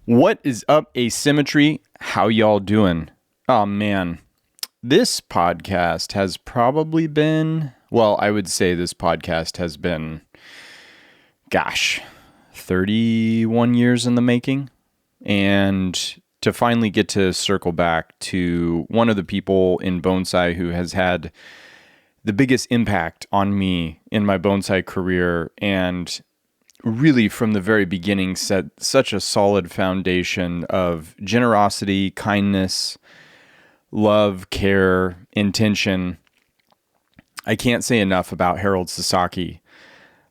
What is up, Asymmetry? How y'all doing? Oh man, this podcast has probably been, well, I would say this podcast has been, gosh, 31 years in the making. And to finally get to circle back to one of the people in bonsai who has had the biggest impact on me in my bonsai career and really from the very beginning set such a solid foundation of generosity, kindness, love, care, intention. I can't say enough about Harold Sasaki,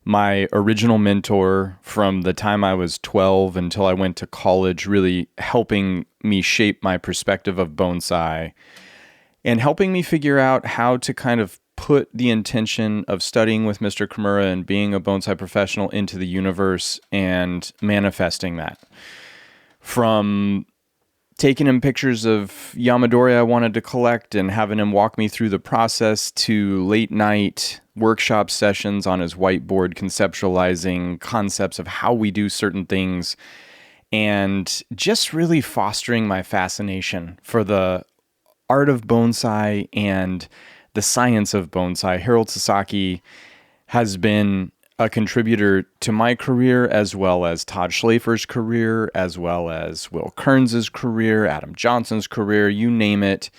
my original mentor from the time I was 12 until I went to college, really helping me shape my perspective of bonsai and helping me figure out how to kind of put the intention of studying with Mr. Kimura and being a bonsai professional into the universe and manifesting that. From taking him pictures of yamadori I wanted to collect and having him walk me through the process to late night workshop sessions on his whiteboard conceptualizing concepts of how we do certain things and just really fostering my fascination for the art of bonsai and the science of bonsai. Harold Sasaki has been a contributor to my career, as well as Todd Schlafer's career, as well as Will Kearns' career, Adam Johnson's career, you name it.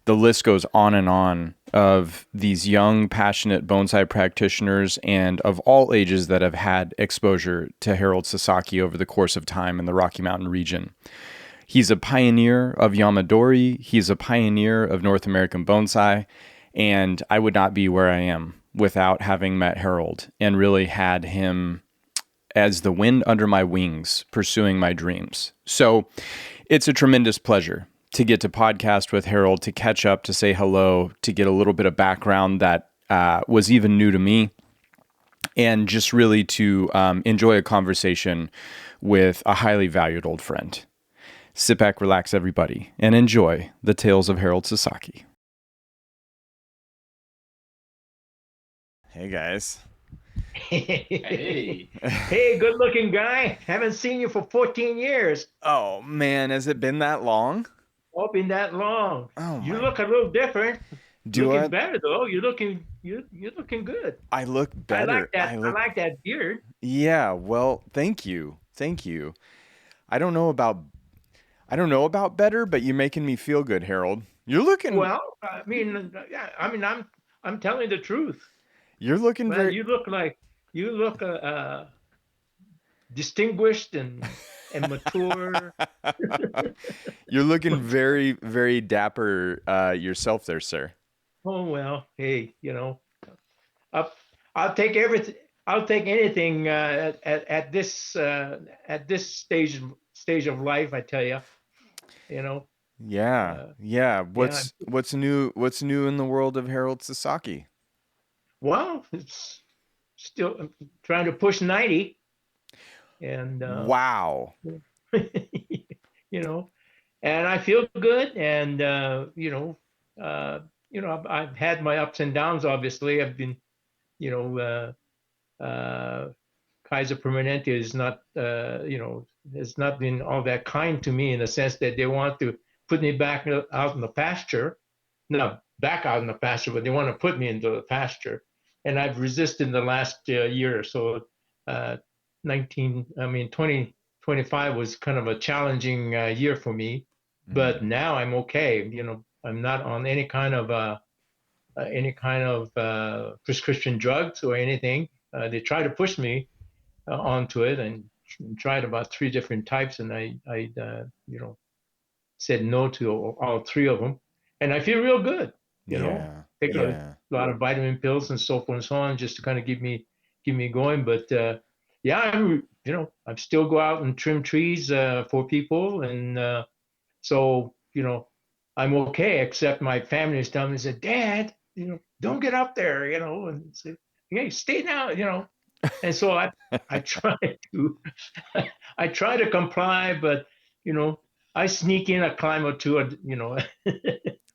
The list goes on and on of these young, passionate bonsai practitioners and of all ages that have had exposure to Harold Sasaki over the course of time in the Rocky Mountain region. He's a pioneer of yamadori. He's a pioneer of North American bonsai. And I would not be where I am without having met Harold and really had him as the wind under my wings, pursuing my dreams. So it's a tremendous pleasure to get to podcast with Harold, to catch up, to say hello, to get a little bit of background that was even new to me, and just really to enjoy a conversation with a highly valued old friend. Sit back, relax, everybody, and enjoy the tales of Harold Sasaki. Hey, guys. Hey. Hey, good looking guy. Haven't seen you for 14 years. Oh, man, has it been that long? Oh, been that long. Oh, You my. look a little different. Do Looking I? better though. You're looking good. I look I like better. that. I like that beard. Yeah, well, thank you. Thank you. I don't know about, I don't know about better, but you're making me feel good, Harold. Well, yeah, I'm telling the truth. You're looking Well, very, you look distinguished and mature. you're looking very, very dapper yourself there, sir. Oh well, hey, I'll, I'll take everything. I'll take anything at this stage of life. I tell you, you know. Yeah, Uh, yeah. yeah. What's new? What's new in the world of Harold Sasaki? Well, it's still trying to push 90, and Wow. you know, and I feel good, and I've had my ups and downs. Obviously, I've been, you know, Kaiser Permanente is not, has not been all that kind to me in the sense that they want to put me back out in the pasture, not back out in the pasture, but they want to put me into the pasture. And I've resisted the last year or so. Uh, 2025 was kind of a challenging year for me, but Mm. now I'm okay. I'm not on any kind of prescription drugs or anything. They try to push me onto it and tried about three different types, and I said no to all three of them, and I feel real good. Yeah, Take a yeah. lot of vitamin pills and so forth and so on, just to kind of give me going. But yeah, I still go out and trim trees for people, and so I'm okay. Except my family is telling me, said, Dad, don't get up there, and say, hey, stay down, and so I try to I try to comply, but you know I sneak in a climb or two,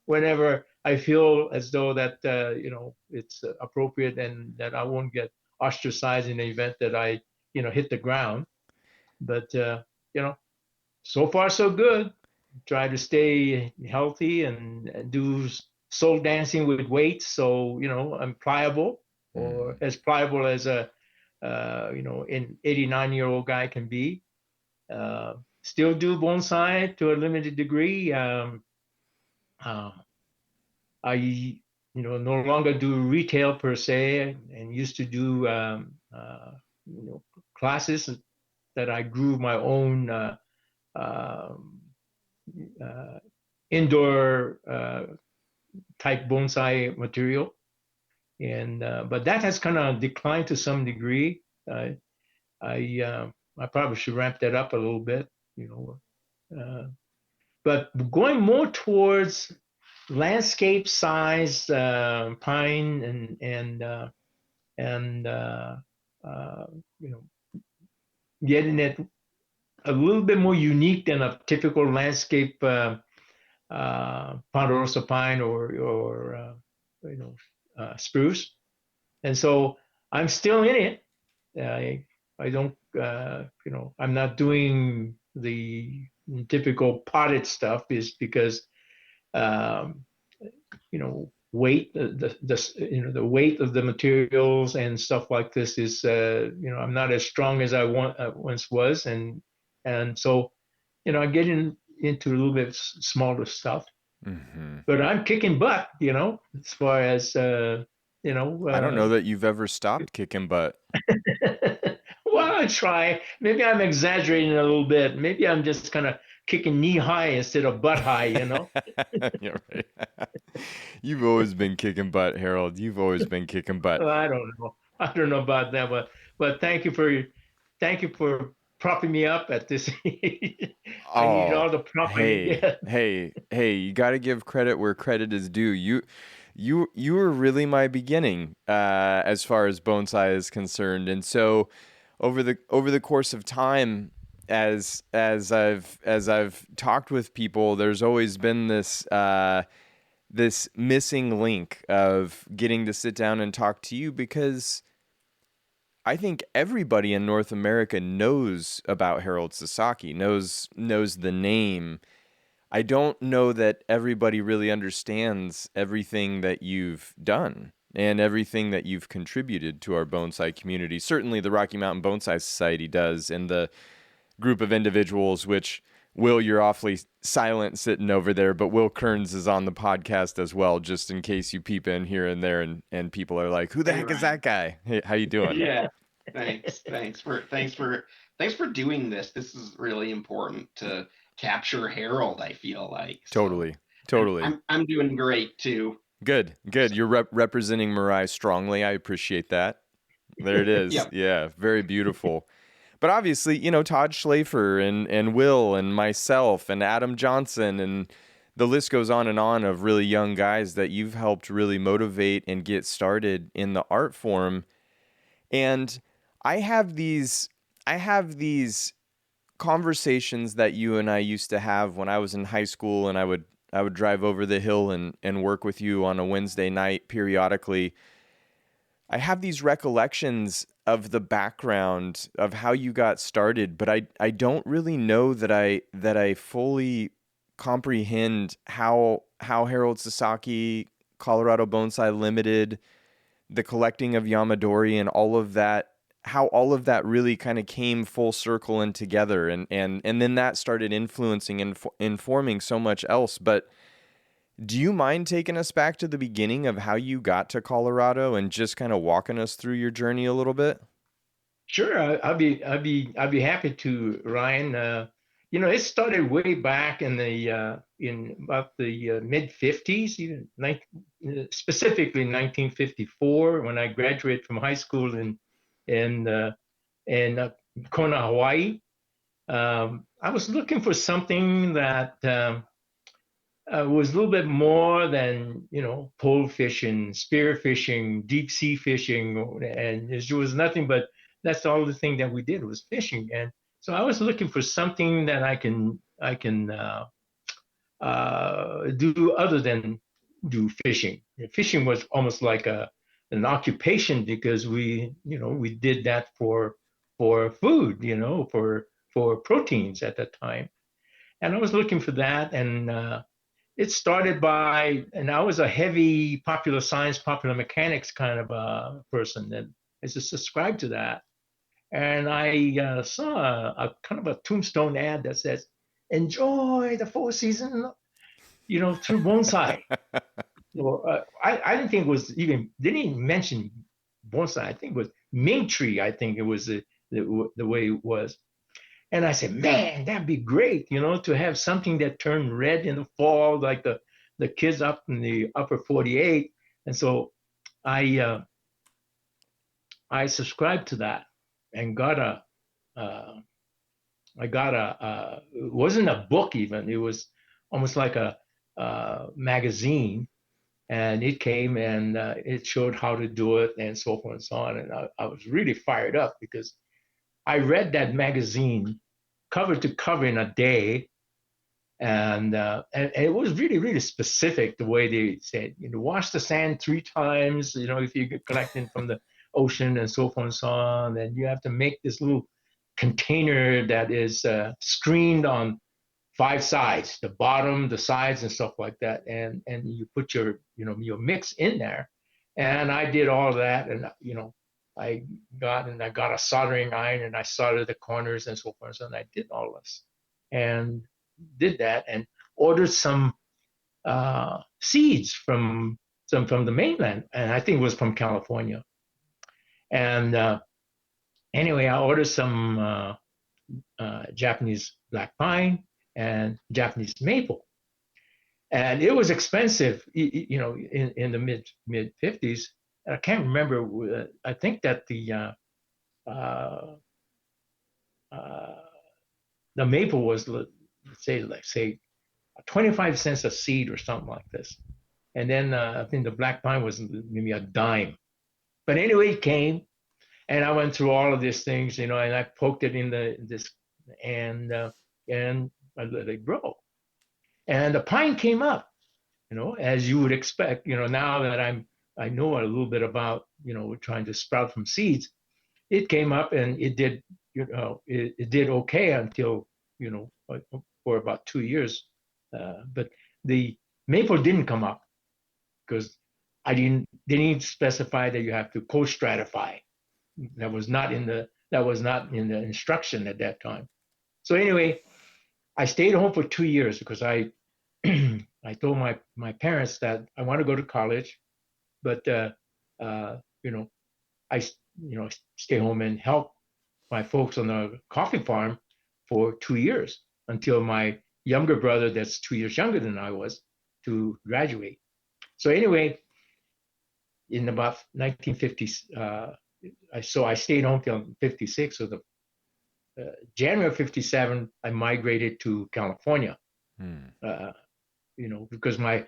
whenever I feel as though that it's appropriate and that I won't get ostracized in the event that I hit the ground. But you know So far, so good. Try to stay healthy and do soul dancing with weights. So, I'm pliable, or Mm. as pliable as an 89-year-old guy can be. Still do bonsai to a limited degree. Uh, I no longer do retail per se, and used to do classes that I grew my own um, uh, indoor type bonsai material, and but that has kind of declined to some degree. I I probably should ramp that up a little bit, you know. But going more towards landscape size pine and uh, you know getting it a little bit more unique than a typical landscape ponderosa pine or spruce. And so I'm still in it. I don't, I'm not doing the typical potted stuff, is because, um, weight, the weight of the materials and stuff like this is, I'm not as strong as once was. And so, I'm getting into a little bit smaller stuff, Hmm. but I'm kicking butt, as far as, I don't know that you've ever stopped kicking butt. well, I try. Maybe I'm exaggerating a little bit. Maybe I'm just kind of kicking knee high instead of butt high. Yeah, right. You've always been kicking butt, Harold. You've always been kicking butt. Well, I don't know. I don't know about that, but thank you for propping me up at this age. I need Oh, all the prop I can hey, get. hey, hey, you got to give credit where credit is due. You were really my beginning as far as bonsai is concerned. And so over the course of time, as I've talked with people, there's always been this missing link of getting to sit down and talk to you, because I think everybody in North America knows about Harold Sasaki, knows the name. I don't know that everybody really understands everything that you've done and everything that you've contributed to our bonsai community. Certainly the Rocky Mountain Bonsai Society does, and the group of individuals, which, Will, you're awfully silent sitting over there, but Will Kearns is on the podcast as well, just in case you peep in here and there and people are like, who the Hey heck is Ryan. that guy? Hey, how you doing? Yeah. Thanks for doing this. This is really important to capture Harold, I feel like. So Totally. I'm Totally. I'm I'm doing great too. Good. Good. So You're representing Mirai strongly. I appreciate that. There it is. yep. Yeah, very beautiful. But obviously, Todd Schlafer and Will and myself and Adam Johnson, and the list goes on of really young guys that you've helped really motivate and get started in the art form. And I have these I have these conversations that you and I used to have when I was in high school, and I would drive over the hill and work with you on a Wednesday night periodically. I have these recollections of the background of how you got started, but I don't really know that I fully comprehend how Harold Sasaki, Colorado Bonsai Limited, the collecting of yamadori and all of that, how all of that really kind of came full circle and together, and then that started influencing and informing so much else. But do you mind taking us back to the beginning of how you got to Colorado and just kind of walking us through your journey a little bit? Sure, I'd be happy to, Ryan. It started way back in about the mid '50s, even specifically 1954, when I graduated from high school in Kona, Hawaii. I was looking for something that was a little bit more than pole fishing, spear fishing, deep sea fishing, and there was nothing but that's all the thing that we did was fishing. And so I was looking for something that I can do other than do fishing. Fishing was almost like an occupation, because we did that for food, for proteins at that time. And I was looking for that, and it started by, and I was a heavy popular science, popular mechanics kind of person, and I just subscribed to that. And I saw a kind of a tombstone ad that says, "Enjoy the four season, through bonsai." So I didn't think it was even, didn't even mention bonsai. I think it was Ming tree. I think it was the way it was. And I said, man, that'd be great, to have something that turned red in the fall, like the kids up in the upper 48. And so I I subscribed to that and uh, it wasn't a book even. It was almost like a magazine, and it came and it showed how to do it and so forth and so on. And I was really fired up because I read that magazine cover to cover in a day, and it was really really specific the way they said, wash the sand 3 times, if you're collecting from the ocean and so forth and so on, and you have to make this little container that is screened on 5 sides, the bottom, the sides, and stuff like that, and you put your mix in there, and I did all of that, and I got a soldering iron and I soldered the corners and so forth. And I did all this and did that and ordered some seeds from the mainland, and I think it was from California. And anyway, I ordered some Japanese black pine and Japanese maple, and it was expensive, in the mid 50s. I can't remember. I think that uh, the maple was, let's say 25 cents a seed or something like this, and then I think the black pine was maybe a dime. But anyway, it came, and I went through all of these things, and I poked it in this, and I let it grow, and the pine came up, as you would expect. Now that I know a little bit about, trying to sprout from seeds, it came up and it did, it did okay until, for about 2 years. But the maple didn't come up because they didn't specify that you have to co-stratify. That was not in the instruction at that time. So anyway, I stayed home for 2 years because I I told my parents that I want to go to college, but I stay home and help my folks on the coffee farm for 2 years until my younger brother, that's 2 years younger than I was, to graduate. So anyway, in about 1950s, so I stayed home till 56. So the January of 57, I migrated to California. Because my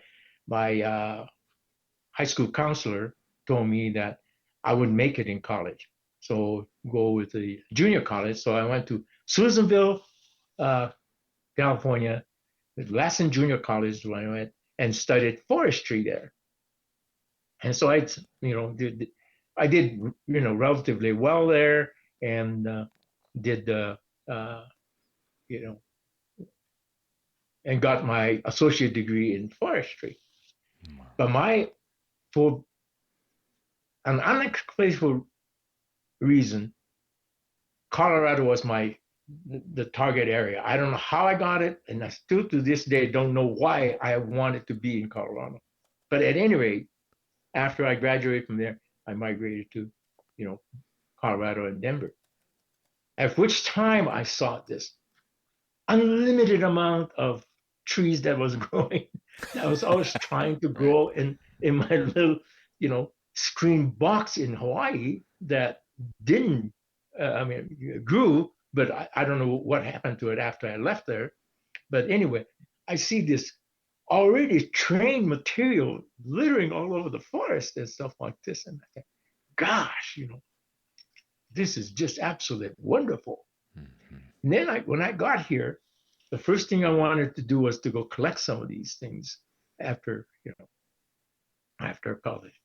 high school counselor told me that I would make it in college, so go with the junior college. So I went to Susanville, California, the Lassen Junior College, when I went and studied forestry there. And so I did relatively well there, and did and got my associate degree in forestry. But for an unexplainable reason, Colorado was the target area. I don't know how I got it, and I still to this day don't know why I wanted to be in Colorado. But at any rate, after I graduated from there, I migrated to, Colorado and Denver. At which time I saw this unlimited amount of trees that was growing. I was always trying to grow in my little, screen box in Hawaii that didn't, grew, but I don't know what happened to it after I left there. But anyway, I see this already trained material littering all over the forest and stuff like this. And I think, gosh, this is just absolutely wonderful. Mm-hmm. And then when I got here, the first thing I wanted to do was to go collect some of these things after college.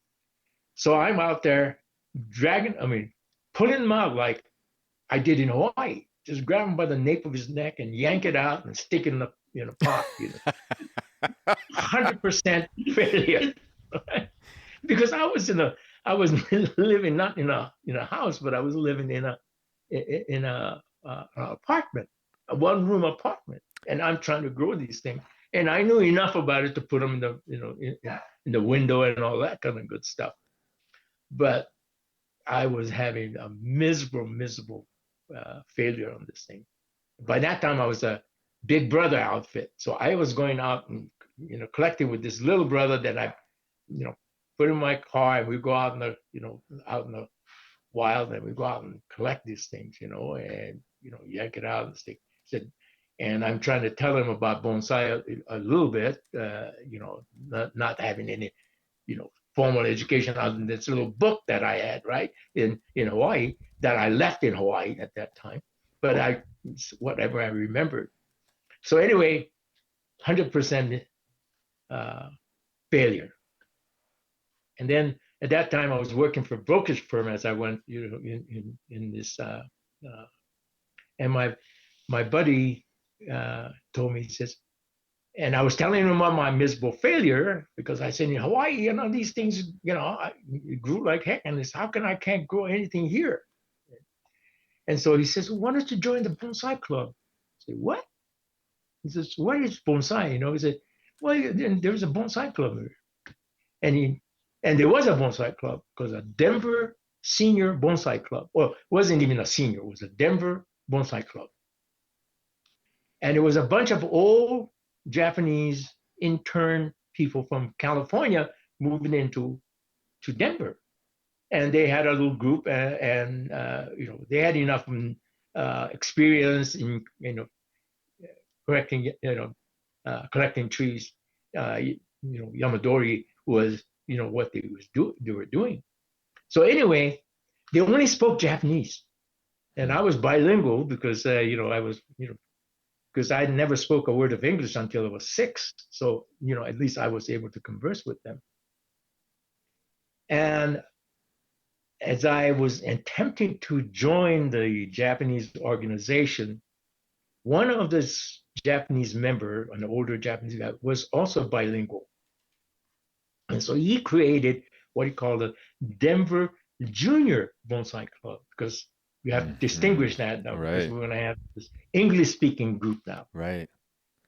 So I'm out there pulling them out like I did in Hawaii. Just grab him by the nape of his neck and yank it out and stick it pot, 100% failure. Because I was living not in a house, but I was living in an apartment, a one-room apartment, and I'm trying to grow these things. And I knew enough about it to put them in the in the window and all that kind of good stuff. But I was having a miserable failure on this thing. By that time, I was a big brother outfit, so I was going out and collecting with this little brother that I put in my car, and we go out in the out in the wild, and we go out and collect these things, and yank it out and stick. Said, and I'm trying to tell him about bonsai a little bit, not having any, formal education other than this little book that I had, right, in Hawaii, that I left in Hawaii at that time, but whatever I remembered. So anyway, 100% failure. And then at that time, I was working for a brokerage firm as I went, in this. And my buddy told me, he says, and I was telling him about my miserable failure, because I said, in Hawaii, these things, it grew like heck, and it's, how can I can't grow anything here? And so he says, well, why don't you join the bonsai club? I said, what? He says, what is bonsai? He said, well, there's a bonsai club here. And there was a bonsai club, because a Denver senior bonsai club. Well, it wasn't even a senior, it was a Denver bonsai club. And it was a bunch of old Japanese intern people from California moving into Denver. And they had a little group, and they had enough experience in collecting trees. Yamadori was what they were doing. So anyway, they only spoke Japanese, and I was bilingual because I was because I never spoke a word of English until I was 6. So at least I was able to converse with them. And as I was attempting to join the Japanese organization, one of the Japanese member, an older Japanese guy, was also bilingual. And so he created what he called the Denver Junior Bonsai Club, because you have to distinguish that now, right, because we're going to have this English-speaking group now. Right.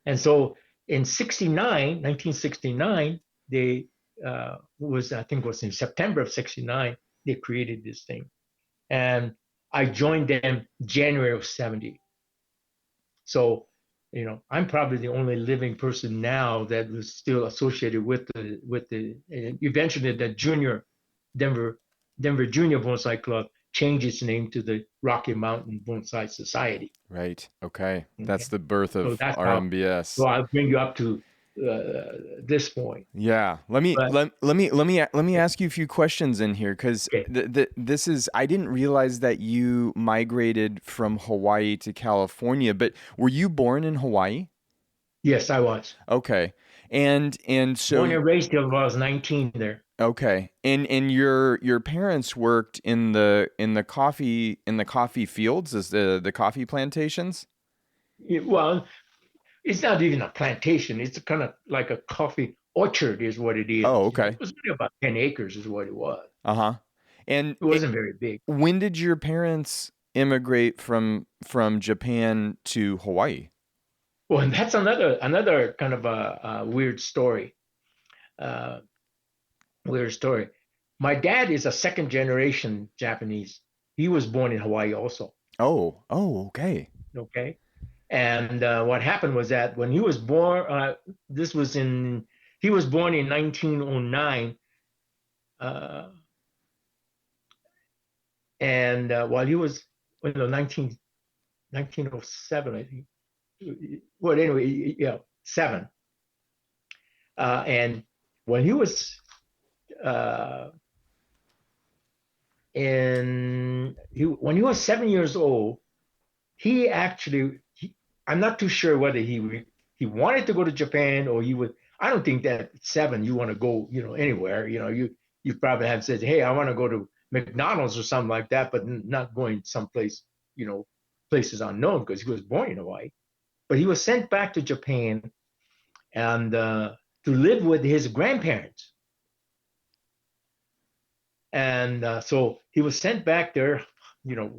And so in 1969, they I think it was in September of 69, they created this thing. And I joined them January of 70. So, I'm probably the only living person now that was still associated with the eventually the Denver Junior Bonsai Club changed its name to the Rocky Mountain Bonsai Society. Right. Okay. That's the birth of RMBS. So I'll bring you up to this point. Yeah. Let me ask you a few questions in here, because this is, I didn't realize that you migrated from Hawaii to California, but were you born in Hawaii? Yes, I was. Okay. And so born and raised till I was 19 there. Okay. And your parents worked in the coffee fields, as the coffee plantations? Well, it's not even a plantation. It's kind of like a coffee orchard is what it is. Oh, okay. It was really about 10 acres is what it was. Uh-huh. And it wasn't very big. When did your parents immigrate from Japan to Hawaii? Well, and that's another kind of a weird story. My dad is a second generation Japanese. He was born in Hawaii also. Oh, okay. Okay. And what happened was that when he was born, he was born in 1909. And while he was, 1907, I think. Well, anyway, 7. And when he was when he was 7 years old, he actually, I'm not too sure whether he wanted to go to Japan or he would. I don't think that at 7 you want to go, anywhere. You probably have said, hey, I want to go to McDonald's or something like that, but not going someplace, places unknown, because he was born in Hawaii. but he was sent back to Japan and to live with his grandparents. And so he was sent back there.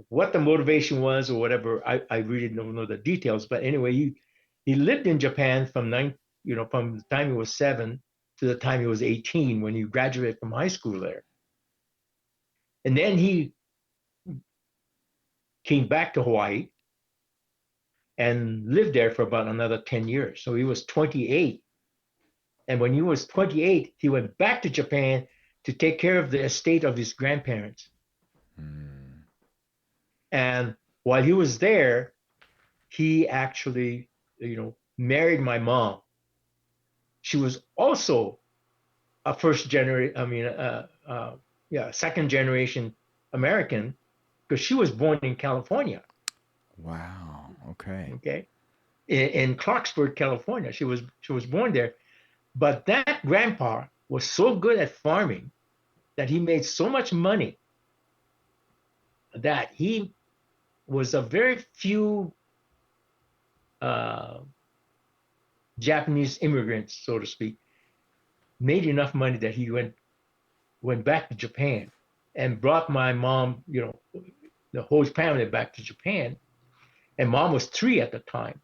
What the motivation was or whatever, I really don't know the details. But anyway, he lived in Japan from from the time he was 7 to the time he was 18 when he graduated from high school there. And then he came back to Hawaii and lived there for about another 10 years. So he was 28. And when he was 28, he went back to Japan to take care of the estate of his grandparents. And while he was there, he actually, married my mom. She was also a second generation American, because she was born in California. Wow. Okay. Okay. In Clarksburg, California. She was born there. But that grandpa was so good at farming that he made so much money that he was a very few Japanese immigrants, so to speak, made enough money that he went back to Japan and brought my mom, the whole family back to Japan. And mom was 3 at the time.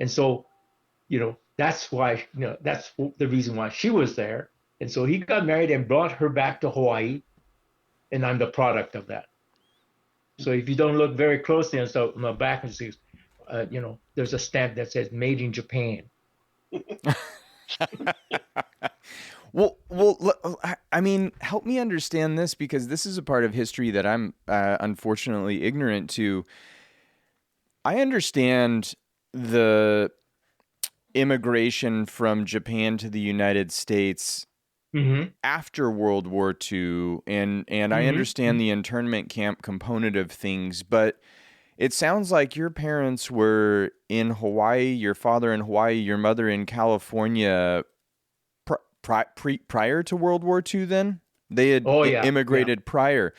And so, that's why, that's the reason why she was there. And so he got married and brought her back to Hawaii. And I'm the product of that. So if you don't look very closely, and so on the back, there's a stamp that says "Made in Japan." Well, I mean, help me understand this, because this is a part of history that I'm unfortunately ignorant to. I understand the immigration from Japan to the United States after World War II, and I understand the internment camp component of things, but it sounds like your parents were in Hawaii, your father in Hawaii, your mother in California prior to World War II then? They had immigrated prior.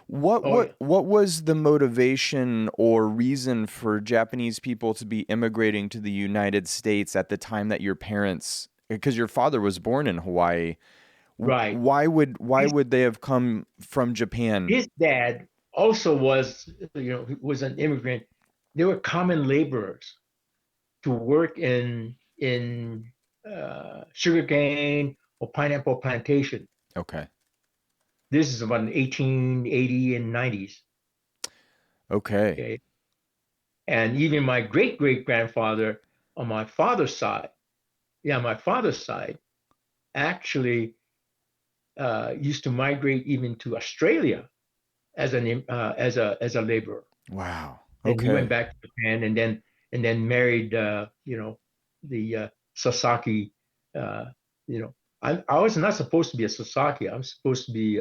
What was the motivation or reason for Japanese people to be immigrating to the United States at the time that your parents, because your father was born in Hawaii, right? Why would they have come from Japan? His dad also was an immigrant. They were common laborers to work in sugarcane or pineapple plantation. Okay. This is about 1880 and 90s. Okay. And even my great-great-grandfather on my father's side, actually used to migrate even to Australia as a laborer. Wow. Okay. And he went back to Japan and then married the Sasaki. I was not supposed to be a Sasaki. I'm supposed to be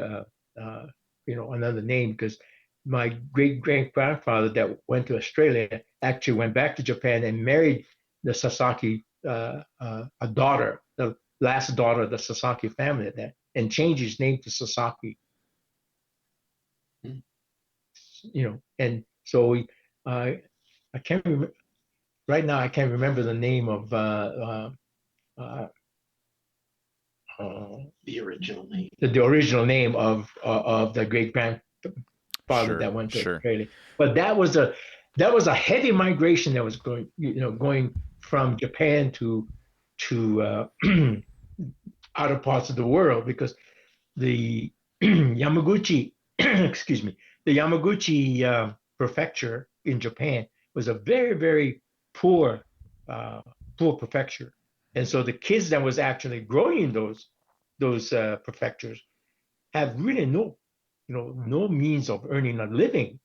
another name, because my great-great-grandfather that went to Australia actually went back to Japan and married the Sasaki, a daughter, the last daughter of the Sasaki family, and changed his name to Sasaki. And so I can't remember right now. I can't remember the name of the original name. The original name of the great-grandfather that went to Australia. But that was a heavy migration that was going from Japan to other parts of the world, because the Yamaguchi, excuse me, the Yamaguchi prefecture in Japan was a very, very poor prefecture. And so the kids that was actually growing in those prefectures have really no means of earning a living.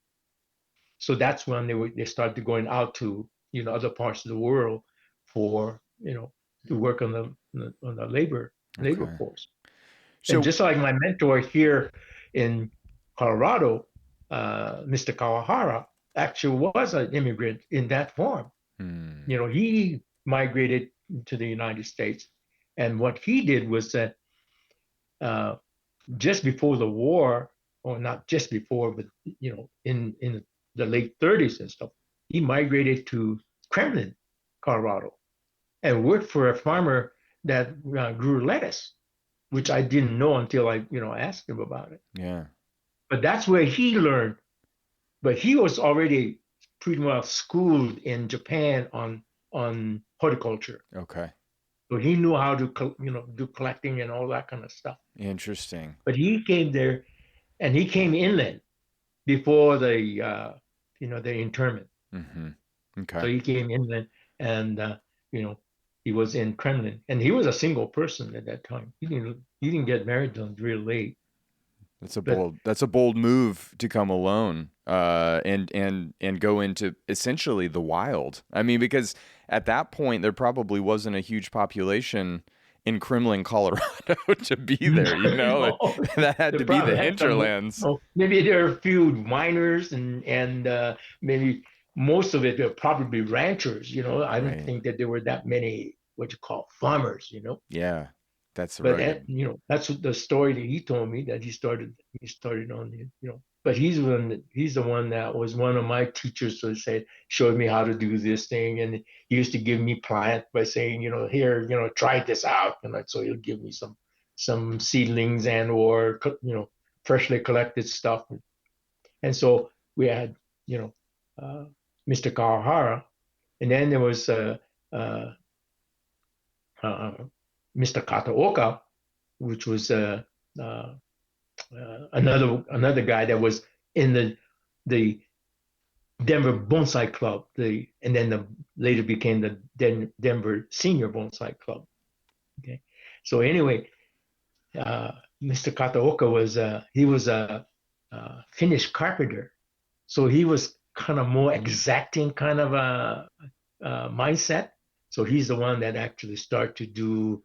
So that's when they started going out to other parts of the world for to work on the labor force. So, and just like my mentor here in Colorado, Mr. Kawahara, actually was an immigrant in that form. He migrated to the United States, and what he did was that just before the war, or not just before, but in the late 30s and stuff, he migrated to Kremlin, Colorado, and worked for a farmer that grew lettuce, which I didn't know until I, asked him about it. Yeah. But that's where he learned. But he was already pretty well schooled in Japan on horticulture. Okay. So he knew how to, do collecting and all that kind of stuff. Interesting. But he came there, and he came inland before the, the internment. Mm-hmm. Okay. So he came inland, and he was in Kremlin, and he was a single person at that time. He didn't get married until real late. That's a bold move to come alone, and go into essentially the wild. I mean, because at that point there probably wasn't a huge population in Kremlin, Colorado to be there. No, that had to be the hinterlands. Maybe there are a few miners and maybe most of it are probably ranchers. I don't think that there were that many what you call farmers. Yeah. That's right. But that's the story that he told me, that he started on but he's the one that was one of my teachers, so to say, showed me how to do this thing, and he used to give me plant by saying, here, try this out, and so he'll give me some seedlings and or freshly collected stuff, and so we had Mr. Kawahara, and then there was Mr. Kataoka, which was another guy that was in the Denver Bonsai Club, and then later became the Denver Senior Bonsai Club. Okay, so anyway, Mr. Kataoka was a Finnish carpenter, so he was kind of more exacting kind of a mindset. So he's the one that actually started to do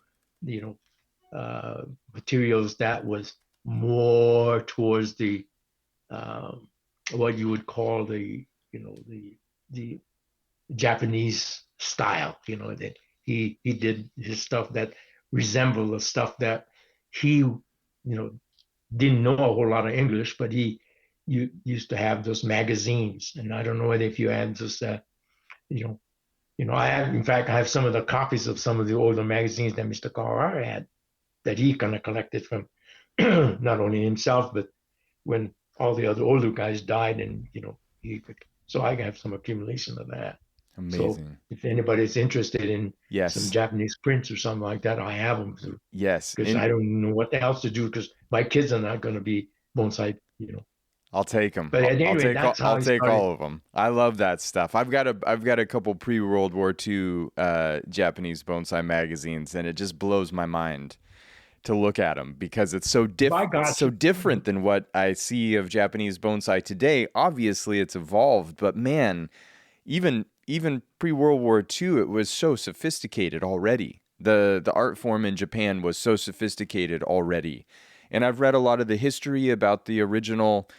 materials that was more towards the what you would call the Japanese style. That he did his stuff that resembled the stuff that he didn't know a whole lot of English, but he used to have those magazines, and I don't know if you had those I have some of the copies of some of the older magazines that Mr. Kawahara had, that he kind of collected from not only himself, but when all the other older guys died, and so I have some accumulation of that. Amazing. So if anybody's interested in some Japanese prints or something like that, I have them. Yes. Because I don't know what else to do, because my kids are not going to be bonsai, I'll take them. But anyway, I'll take all of them. I love that stuff. I've got a couple pre-World War II Japanese bonsai magazines, and it just blows my mind to look at them, because it's so different than what I see of Japanese bonsai today. Obviously, it's evolved, but man, even pre-World War II, it was so sophisticated already. The art form in Japan was so sophisticated already. And I've read a lot of the history about the original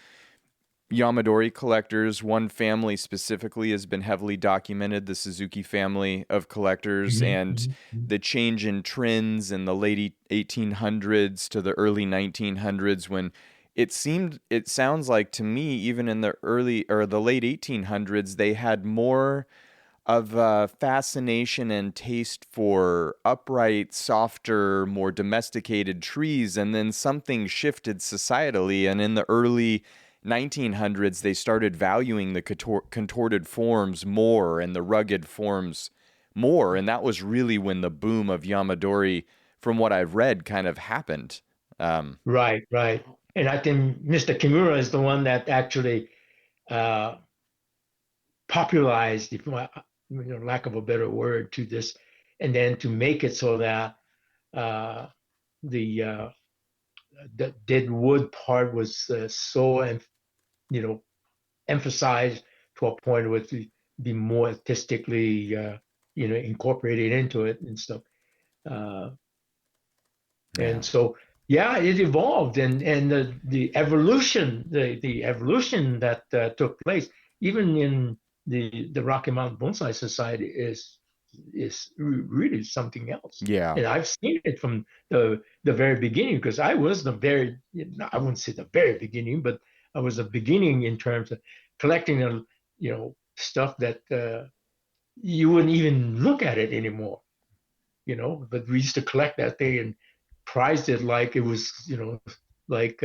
yamadori collectors. One family specifically has been heavily documented, the Suzuki family of collectors, and the change in trends in the late 1800s to the early 1900s, when it sounds like to me, even in the late 1800s, they had more of a fascination and taste for upright, softer, more domesticated trees, and then something shifted societally, and in the early 1900s, they started valuing the contorted forms more and the rugged forms more, and that was really when the boom of yamadori, from what I've read, kind of happened. Right. And I think Mr. Kimura is the one that actually popularized, lack of a better word, to this, and then to make it so that the dead wood part was so emphasized to a point where it would be more artistically incorporated into it and stuff. And so it evolved, and the evolution that took place even in the Rocky Mountain Bonsai Society is really something else. Yeah. And I've seen it from the very beginning, because I was I wouldn't say the very beginning, but I was the beginning in terms of collecting stuff that you wouldn't even look at it anymore, But we used to collect that thing and prized it like it was, like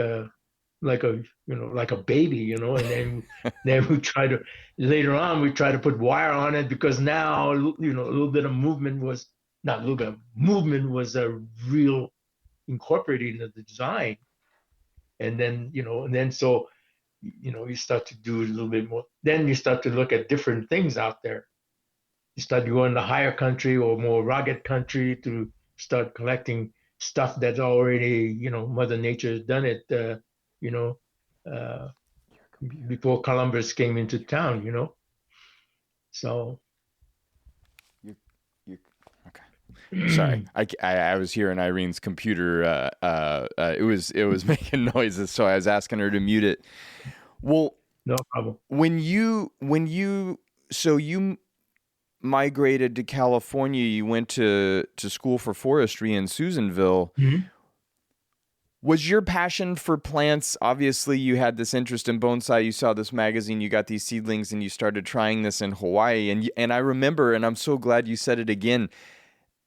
like a like a baby, And then we try to later on we try to put wire on it because now a little bit of movement was not a little bit of movement was a real incorporating of the design, and then so you start to do a little bit more. Then you start to look at different things out there. You start going to higher country or more rugged country to start collecting stuff that's already, Mother Nature has done it, you know, uh, before Columbus came into town. So, You, you, okay. Sorry, I was hearing Irene's computer. It was making noises, so I was asking her to mute it. Well, no problem. when you so you migrated to California, you went to school for forestry in Susanville. Mm-hmm. Was your passion for plants, obviously you had this interest in bonsai, you saw this magazine, you got these seedlings, and you started trying this in Hawaii. And I remember, and I'm so glad you said it again,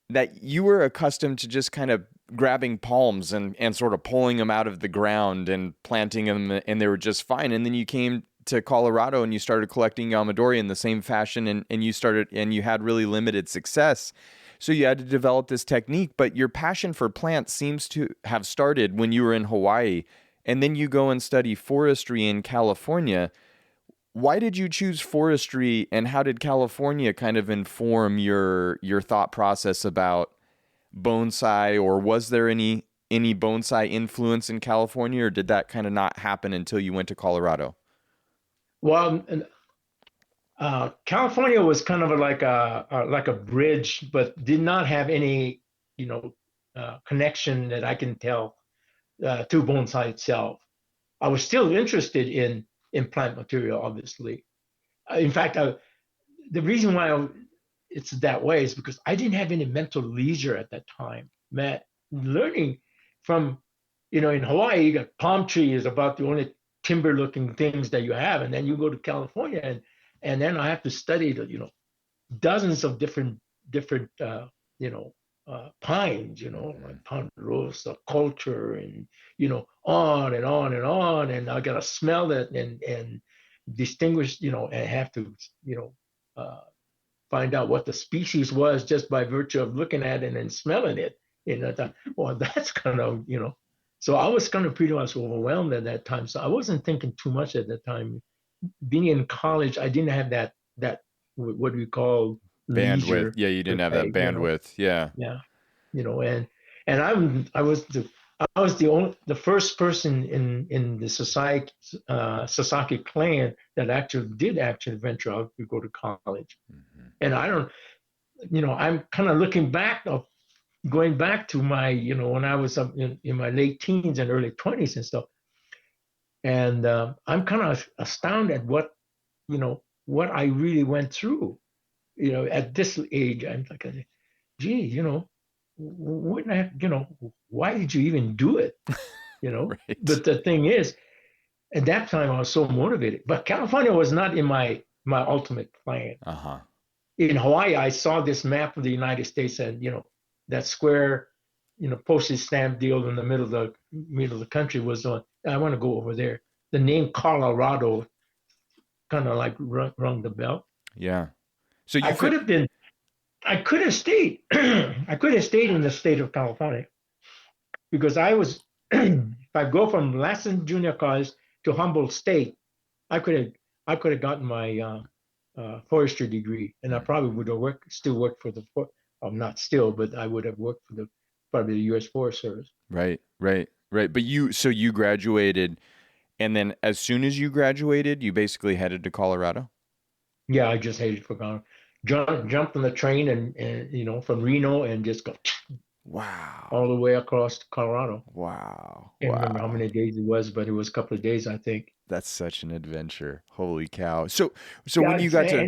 that you were accustomed to just kind of grabbing palms and sort of pulling them out of the ground and planting them, and they were just fine. And then you came to Colorado and you started collecting yamadori in the same fashion, and you had really limited success. So you had to develop this technique, but your passion for plants seems to have started when you were in Hawaii, and then you go and study forestry in California. Why did you choose forestry, and how did California kind of inform your thought process about bonsai, or was there any bonsai influence in California, or did that kind of not happen until you went to Colorado? Well, California was kind of like a bridge, but did not have any, connection that I can tell to bonsai itself. I was still interested in plant material, obviously. In fact, the reason why it's that way is because I didn't have any mental leisure at that time. Man, learning from, in Hawaii, you got palm tree is about the only timber-looking things that you have, and then you go to California, and then I have to study the, dozens of different pines, like ponderosa culture, and on and on and on, and I gotta smell it and distinguish, and have to find out what the species was just by virtue of looking at it and smelling it. And I thought, well, that's kind of, So I was kind of pretty much overwhelmed at that time. So I wasn't thinking too much at that time. Being in college, I didn't have that what we call Bandwidth. leisure. Yeah, you didn't have that bandwidth. Yeah. Yeah, and I was the first person in the Sasaki clan that actually venture out to go to college. Mm-hmm. And I don't, I'm kind of looking back of going back to my, when I was up in my late teens and early 20s and stuff. And I'm kind of astounded at what I really went through, at this age. I'm like, gee, what the heck, why did you even do it? Right. But the thing is, at that time I was so motivated. But California was not in my ultimate plan. Uh-huh. In Hawaii, I saw this map of the United States, and that square, postage stamp deal in the middle of the country was on. I want to go over there. The name Colorado kind of like rung the bell. Yeah. So I could have stayed. I could have stayed in the state of California because I was. If I go from Lassen Junior College to Humboldt State, I could have gotten my forestry degree, and I probably would have still worked for not still, but I would have worked for probably the U.S. Forest Service. Right. But you graduated, and then as soon as you graduated, you basically headed to Colorado? Yeah, I just headed for Colorado. Jumped on the train and from Reno and just go. Wow. All the way across to Colorado. Wow. Can't remember how many days it was, but it was a couple of days, I think. That's such an adventure. Holy cow. So Yeah,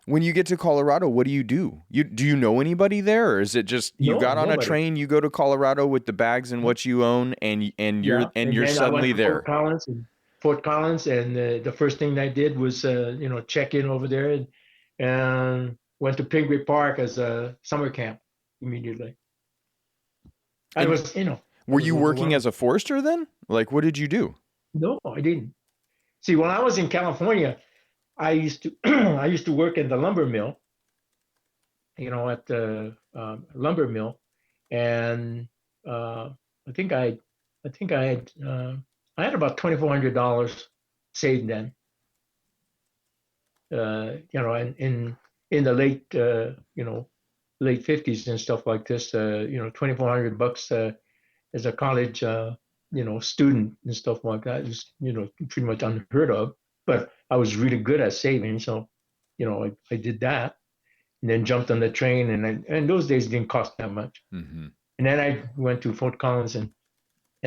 when you get to Colorado, what do? Do you know anybody there, or is it just you got on nobody. A train, you go to Colorado with the bags and what you own, and you're suddenly there? Fort Collins, and the first thing I did was check in over there, and went to Pigway Park as a summer camp immediately. I And was, were you working as a forester then? Like, what did you do? No, I didn't. See, when I was in California, I used to I used to work in the lumber mill, at the lumber mill, and I think I had about $2,400 saved then. In the late 50s and stuff like this, $2,400 as a college student and stuff like that is pretty much unheard of. But I was really good at saving, so I did that, and then jumped on the train, and those days didn't cost that much. Mm-hmm. And then I went to Fort Collins, and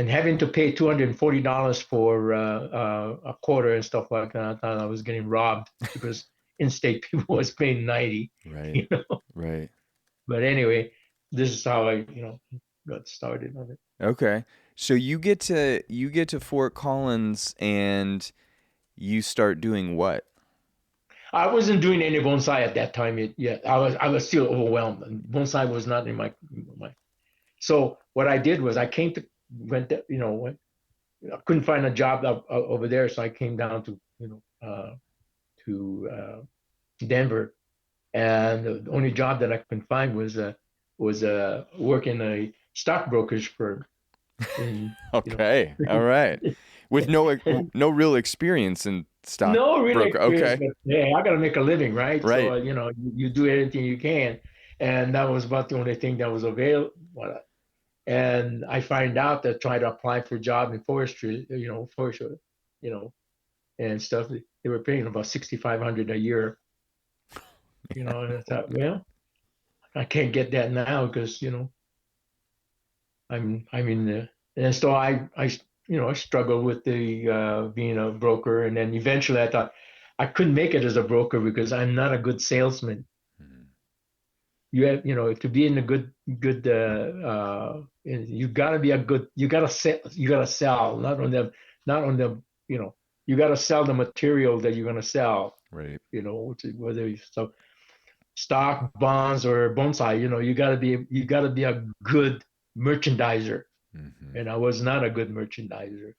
having to pay $240 for a quarter and stuff like that, I thought I was getting robbed because in-state people was paying 90. Right. Right. But anyway, this is how I got started on it. Okay. So you get to Fort Collins and you start doing what? I wasn't doing any bonsai at that time yet. I was still overwhelmed. And bonsai was not in my. So what I did was I I couldn't find a job over there, so I came down to Denver, and the only job that I could find was working a stockbrokerage firm. Okay, all right, with no real experience in stock. No real experience. Okay, but, hey, I got to make a living, right? Right. So you do anything you can, and that was about the only thing that was available. And I find out that trying to apply for a job in forestry, and stuff, they were paying about $6,500 a year. And I thought, well, I can't get that now because I'm in the, and so I struggled with the being a broker, and then eventually I thought I couldn't make it as a broker because I'm not a good salesman. You have, to be in a good, you gotta be you gotta sell, not on the, you gotta sell the material that you're gonna sell. Right. Whether you sell stock, bonds, or bonsai, you gotta be a good merchandiser. Mm-hmm. And I was not a good merchandiser.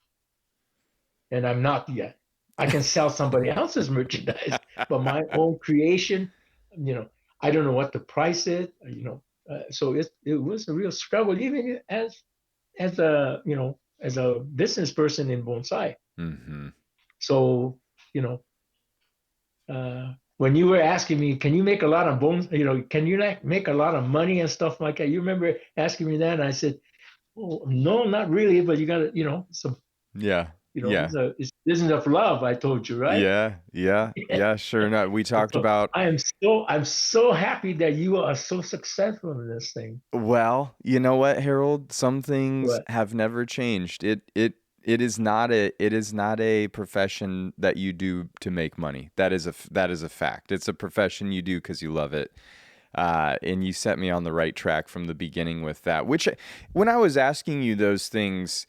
And I'm not yet. I can sell somebody else's merchandise, but my own creation, I don't know what the price is, so it was a real struggle, even as a business person in bonsai. Mm-hmm. So when you were asking me, can you make a lot of can you make a lot of money and stuff like that? You remember asking me that, and I said, oh, no, not really, but you got to some. Yeah. It's business of love. I told you, right? Yeah. Sure enough, we talked about. I'm so happy that you are so successful in this thing. Well, you know what, Harold? Some things have never changed. It is not a profession that you do to make money. That is a fact. It's a profession you do because you love it. And you set me on the right track from the beginning with that. Which, when I was asking you those things,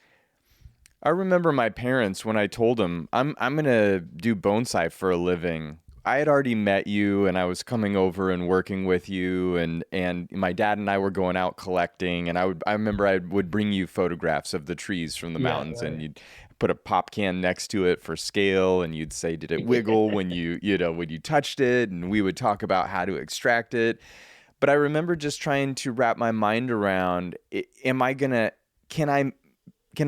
I remember my parents, when I told them I'm gonna do bonsai for a living. I had already met you, and I was coming over and working with you, and my dad and I were going out collecting, and I remember I would bring you photographs of the trees from the mountains, and you'd put a pop can next to it for scale, and you'd say, did it wiggle when you touched it? And we would talk about how to extract it. But I remember just trying to wrap my mind around, can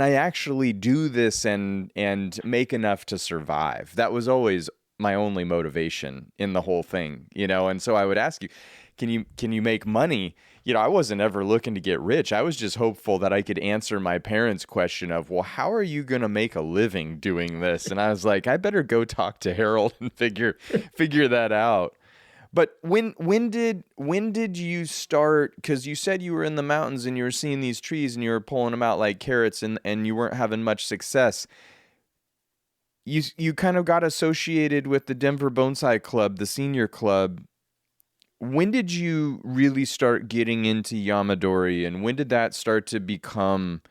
I actually do this and make enough to survive? That was always my only motivation in the whole thing, and so I would ask you, can you make money? I wasn't ever looking to get rich. I was just hopeful that I could answer my parents' question of, well, how are you going to make a living doing this? And I was like, I better go talk to Harold and figure that out. But when did you start? Because you said you were in the mountains and you were seeing these trees and you were pulling them out like carrots, and you weren't having much success. You kind of got associated with the Denver Bonsai Club, the senior club. When did you really start getting into yamadori, and when did that start to become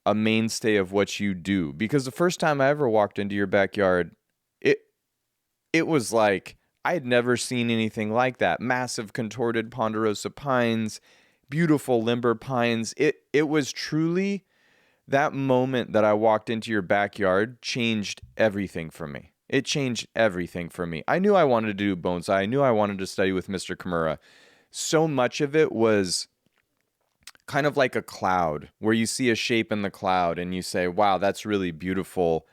a mainstay of what you do? Because the first time I ever walked into your backyard, it was like I had never seen anything like that. Massive contorted ponderosa pines, beautiful limber pines. It was truly that moment that I walked into your backyard changed everything for me. It changed everything for me. I knew I wanted to do bonsai. I knew I wanted to study with Mr. Kimura. So much of it was kind of like a cloud where you see a shape in the cloud and you say, "Wow, that's really beautiful."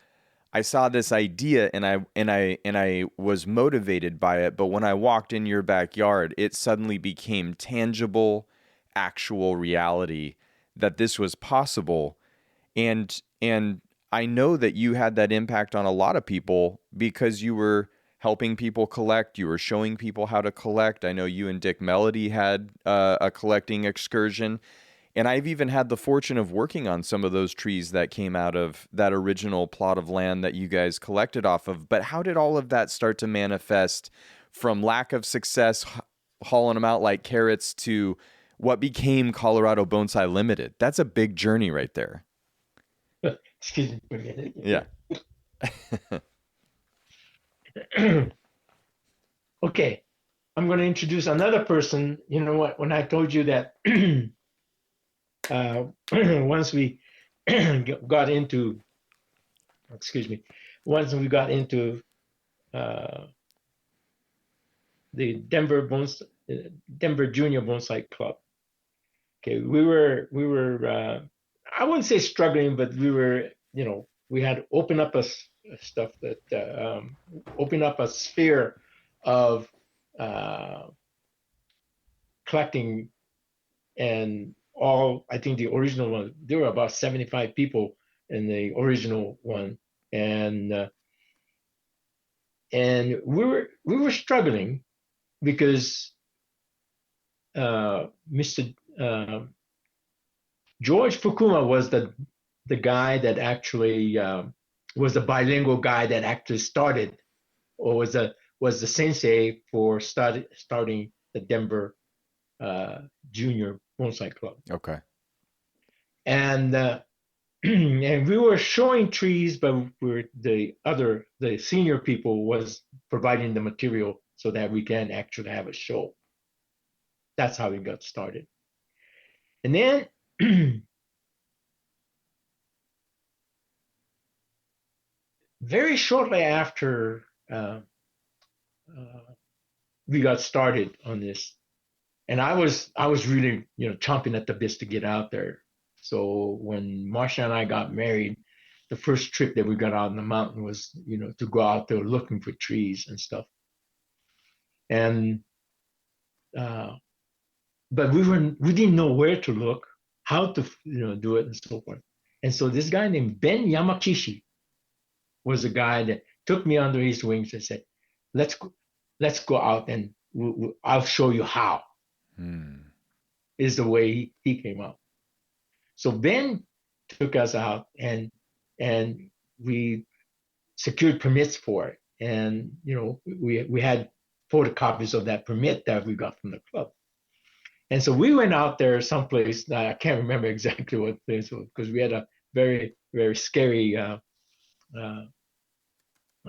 I saw this idea and I was motivated by it, but when I walked in your backyard, it suddenly became tangible, actual reality that this was possible. And I know that you had that impact on a lot of people because you were helping people collect, you were showing people how to collect. I know you and Dick Melody had a collecting excursion. And I've even had the fortune of working on some of those trees that came out of that original plot of land that you guys collected off of. But how did all of that start to manifest from lack of success, hauling them out like carrots, to what became Colorado Bonsai Limited? That's a big journey right there. Excuse me for a minute. Yeah. Okay, I'm going to introduce another person. You know what? When I told you that once we got into, excuse me, once we got into the Denver Junior Bonsai Club. Okay, we were I wouldn't say struggling, but we were, we had opened up a stuff that opened up a sphere of collecting, and all, I think the original one, there were about 75 people in the original one, and we were struggling because Mr. George Fukuma was the guy that actually was the bilingual guy that actually started, or was the sensei for starting the Denver Junior Bonsai Club. Okay. And and we were showing trees, but the senior people was providing the material so that we can actually have a show. That's how we got started. And then very shortly after we got started on this, and I was really, chomping at the bits to get out there. So when Marsha and I got married, the first trip that we got out on the mountain was, to go out there looking for trees and stuff. And but we didn't know where to look, how to do it, and so forth. And so this guy named Ben Yamakishi was a guy that took me under his wings and said, let's go out and I'll show you how. Is the way he came out. So Ben took us out, and we secured permits for it. And we had photocopies of that permit that we got from the club. And so we went out there someplace, I can't remember exactly what place it was, because we had a very, very scary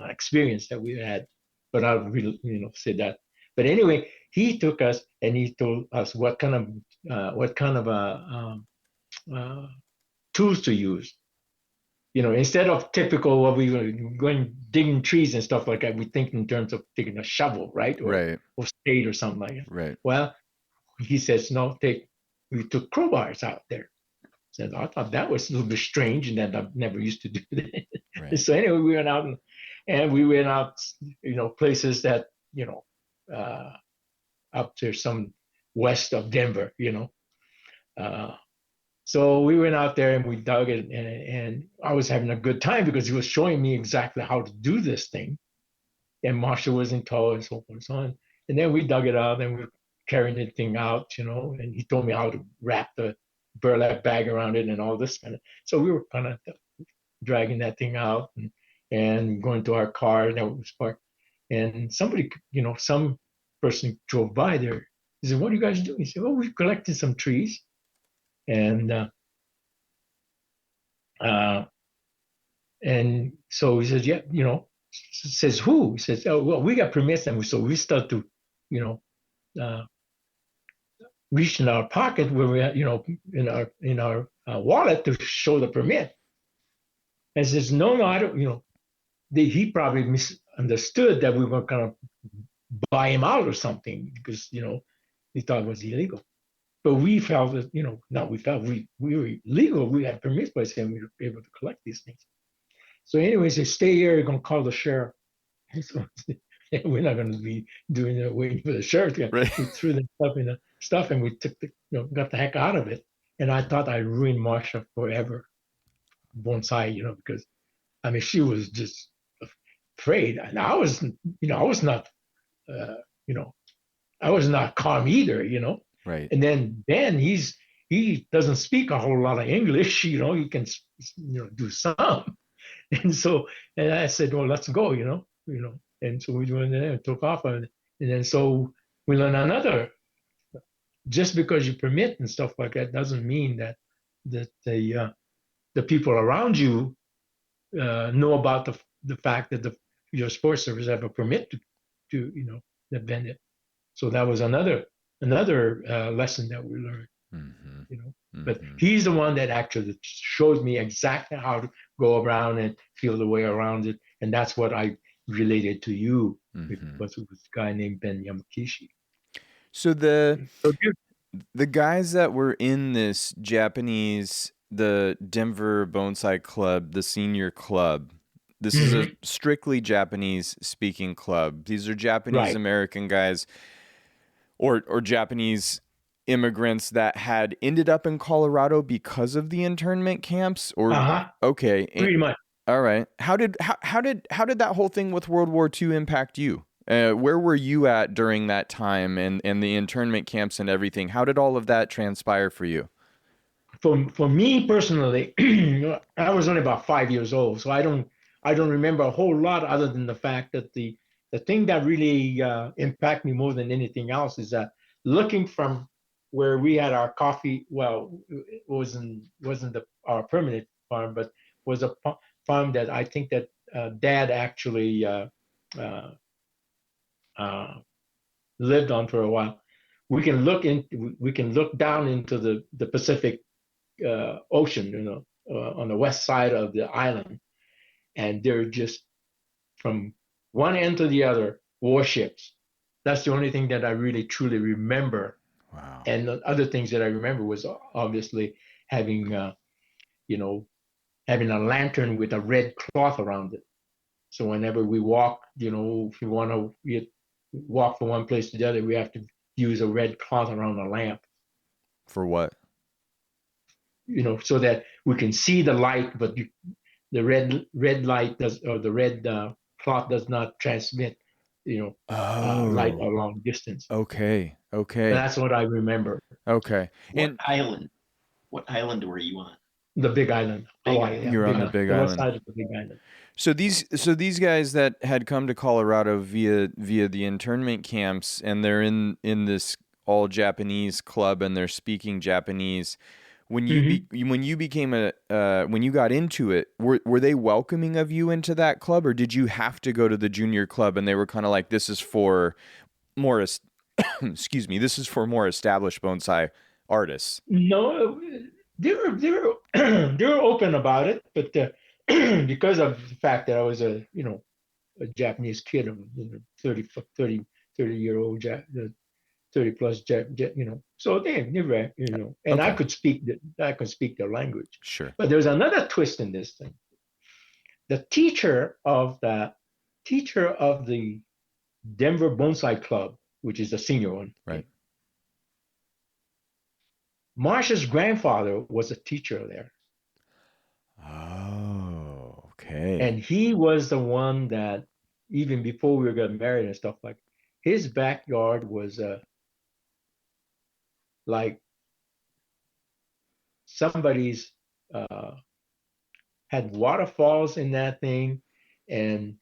experience that we had, but I'll really, say that. But anyway, he took us and he told us what kind of tools to use. Instead of typical what we were going digging trees and stuff like that, we think in terms of taking a shovel, right? Or spade or something like that. Right. Well, he says, no, we took crowbars out there. So I thought that was a little bit strange, and that I never used to do that. Right. So anyway, we went out, places that, up to some west of Denver, so we went out there and we dug it, and I was having a good time because he was showing me exactly how to do this thing. And Marsha was in tow and so forth and so on. And then we dug it out and we were carrying the thing out, and he told me how to wrap the burlap bag around it and all this kind of. So we were kind of dragging that thing out and going to our car that was parked. And somebody, some person drove by there. He said, "What are you guys doing?" He said, "Well, we've collected some trees." And so he says, "Yeah, says, who? He says, oh, well, we got permits. And so we start to, you know, reach in our pocket where we, in our wallet to show the permit. And says, no, I don't, he probably misunderstood that we were going to buy him out or something because, he thought it was illegal. But we felt that, we were legal. We had permits by saying we were able to collect these things. So anyways, they stay here, you're going to call the sheriff. So we're not going to be doing that waiting for the sheriff. Right. We threw the stuff in the stuff and we took got the heck out of it. And I thought I ruined Marsha forever, Bonsai, because I mean, she was just afraid. And I was not, I was not calm either, Right. And then Ben, he doesn't speak a whole lot of English, he can, do some. And I said, well, let's go, And so we went there and took off. And then so we learned another, just because you permit and stuff like that doesn't mean that the people around you know about the fact that your sports service have a permit to that vend it. So that was another lesson that we learned. But he's the one that actually showed me exactly how to go around and feel the way around it, and that's what I related to you. Because it was a guy named Ben Yamakishi. So the guys that were in this the Denver Bonsai Club, the senior club, this is a strictly Japanese speaking club. These are Japanese American guys or Japanese immigrants that had ended up in Colorado because of the internment camps, or okay, pretty much. All right. How did that whole thing with World War II impact you? Where were you at during that time and the internment camps and everything? How did all of that transpire for you? For me personally, I was only about 5 years old, so I don't remember a whole lot other than the fact that the thing that really impacted me more than anything else is that looking from where we had our coffee, well, it wasn't our permanent farm, but was a farm that I think that Dad actually lived on for a while. We can look down into the Pacific Ocean, on the west side of the island, and they're just from one end to the other warships. That's the only thing that I really truly remember. Wow. And the other things that I remember was obviously having having a lantern with a red cloth around it. So whenever we walk, if you want to walk from one place to the other, we have to use a red cloth around the lamp. For what? So that we can see the light, but the red light the red cloth does not transmit, light a long distance. Okay. That's what I remember. Okay. What island were you on? The Big Island. You're on the Big Island. West side of the Big Island. So these guys that had come to Colorado via the internment camps, and they're in this all Japanese club, and they're speaking Japanese. When you when you got into it, were they welcoming of you into that club, or did you have to go to the junior club and they were kind of like, this is for more excuse me, this is for more established bonsai artists? No, they were open about it, but because of the fact that I was a Japanese kid, of 30-year-old 30 plus, so they never, and okay. I could speak their language. Sure. But there's another twist in this thing. The teacher of the Denver Bonsai Club, which is the senior one, right? Marsha's grandfather was a teacher there. Oh, okay. And he was the one that, even before we got married and stuff, like his backyard was like somebody's had waterfalls in that thing and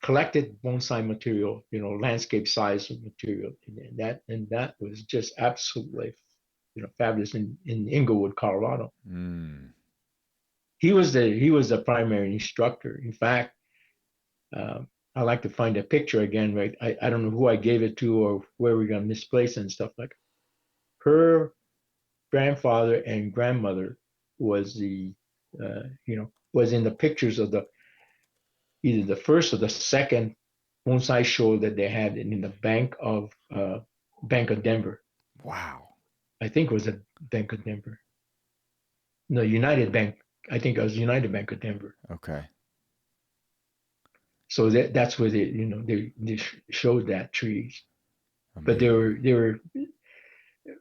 collected bonsai material, landscape size material, and that was just absolutely fabulous in Inglewood, Colorado. He was the primary instructor. In fact, I like to find a picture again, right? I don't know who I gave it to or where we're gonna misplace and stuff like. Her grandfather and grandmother was was in the pictures of the either the first or the second bonsai show that they had in the Bank of Denver. Wow. I think it was a Bank of Denver. No, United Bank. I think it was United Bank of Denver. Okay. So that's where they showed that trees. But Amazing. they were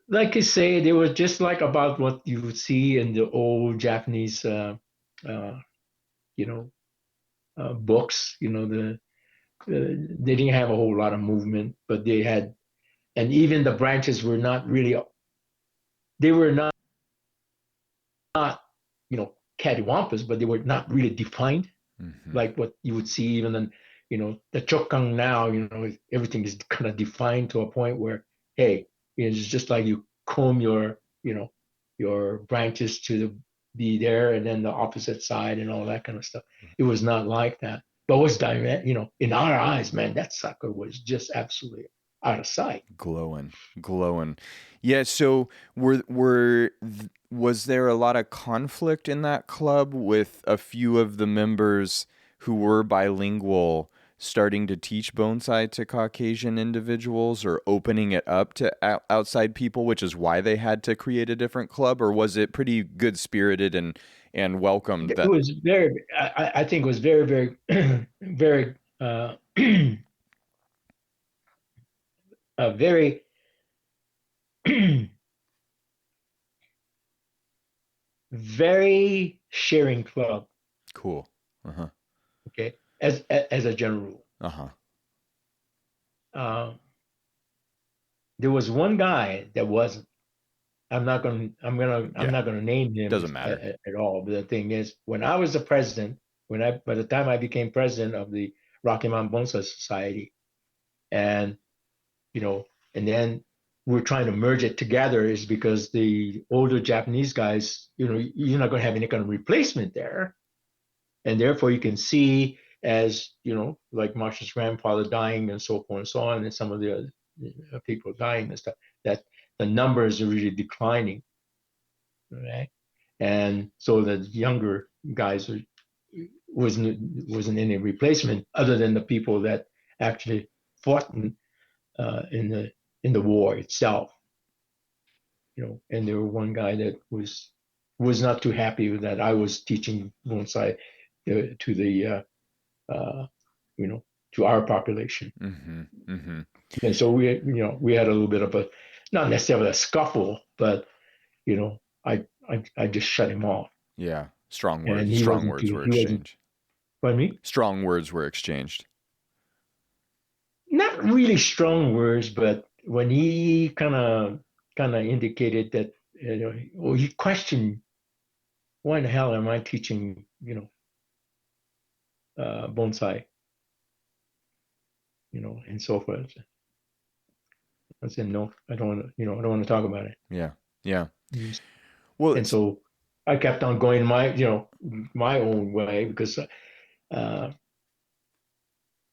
like you say, they were just like about what you would see in the old Japanese uh, you know books. They didn't have a whole lot of movement, but they had, and even the branches were not really, they were not cattywampus, but they were not really defined Mm-hmm. like what you would see even in the chokkan now. Everything is kind of defined to a point where, hey, it's just like you comb your branches be there and then the opposite side and all that kind of stuff. It was not like that. But it was direct, in our eyes, man, that sucker was just absolutely out of sight. Glowing. Yeah. So was there a lot of conflict in that club with a few of the members who were bilingual starting to teach bonsai to Caucasian individuals or opening it up to outside people, which is why they had to create a different club? Or was it pretty good spirited and welcomed It that? was very, I think it was very, very, very, very, very sharing club. Cool. Uh-huh. Okay, as a general rule. Uh-huh. Um, there was one guy that wasn't. I'm Yeah. not gonna name him Doesn't matter. at all. But the thing is, when I was the president, by the time I became president of the Rocky Mountain Bonsai Society, and you know, and then we're trying to merge it together, is because the older Japanese guys, you're not going to have any kind of replacement there, and therefore you can see, as like Marshall's grandfather dying and so forth and so on, and some of the other people dying and stuff, that the numbers are really declining, right? And so the younger guys wasn't any replacement other than the people that actually fought in the war itself, And there were one guy that was not too happy with that I was teaching bonsai to the you know to our population, Mm-hmm. Mm-hmm. and so we had a little bit of a, not necessarily a scuffle, but I just shut him off, Yeah. Strong and words. Strong words were he wasn't. exchanged. Pardon me? Strong words were exchanged. Not really strong words, but when he kind of indicated that, or he questioned, why in the hell am I teaching, bonsai, and so forth. I said, no, I don't want to, I don't want to talk about it. Yeah. Yeah. Mm. Well, And so I kept on going my own way, because,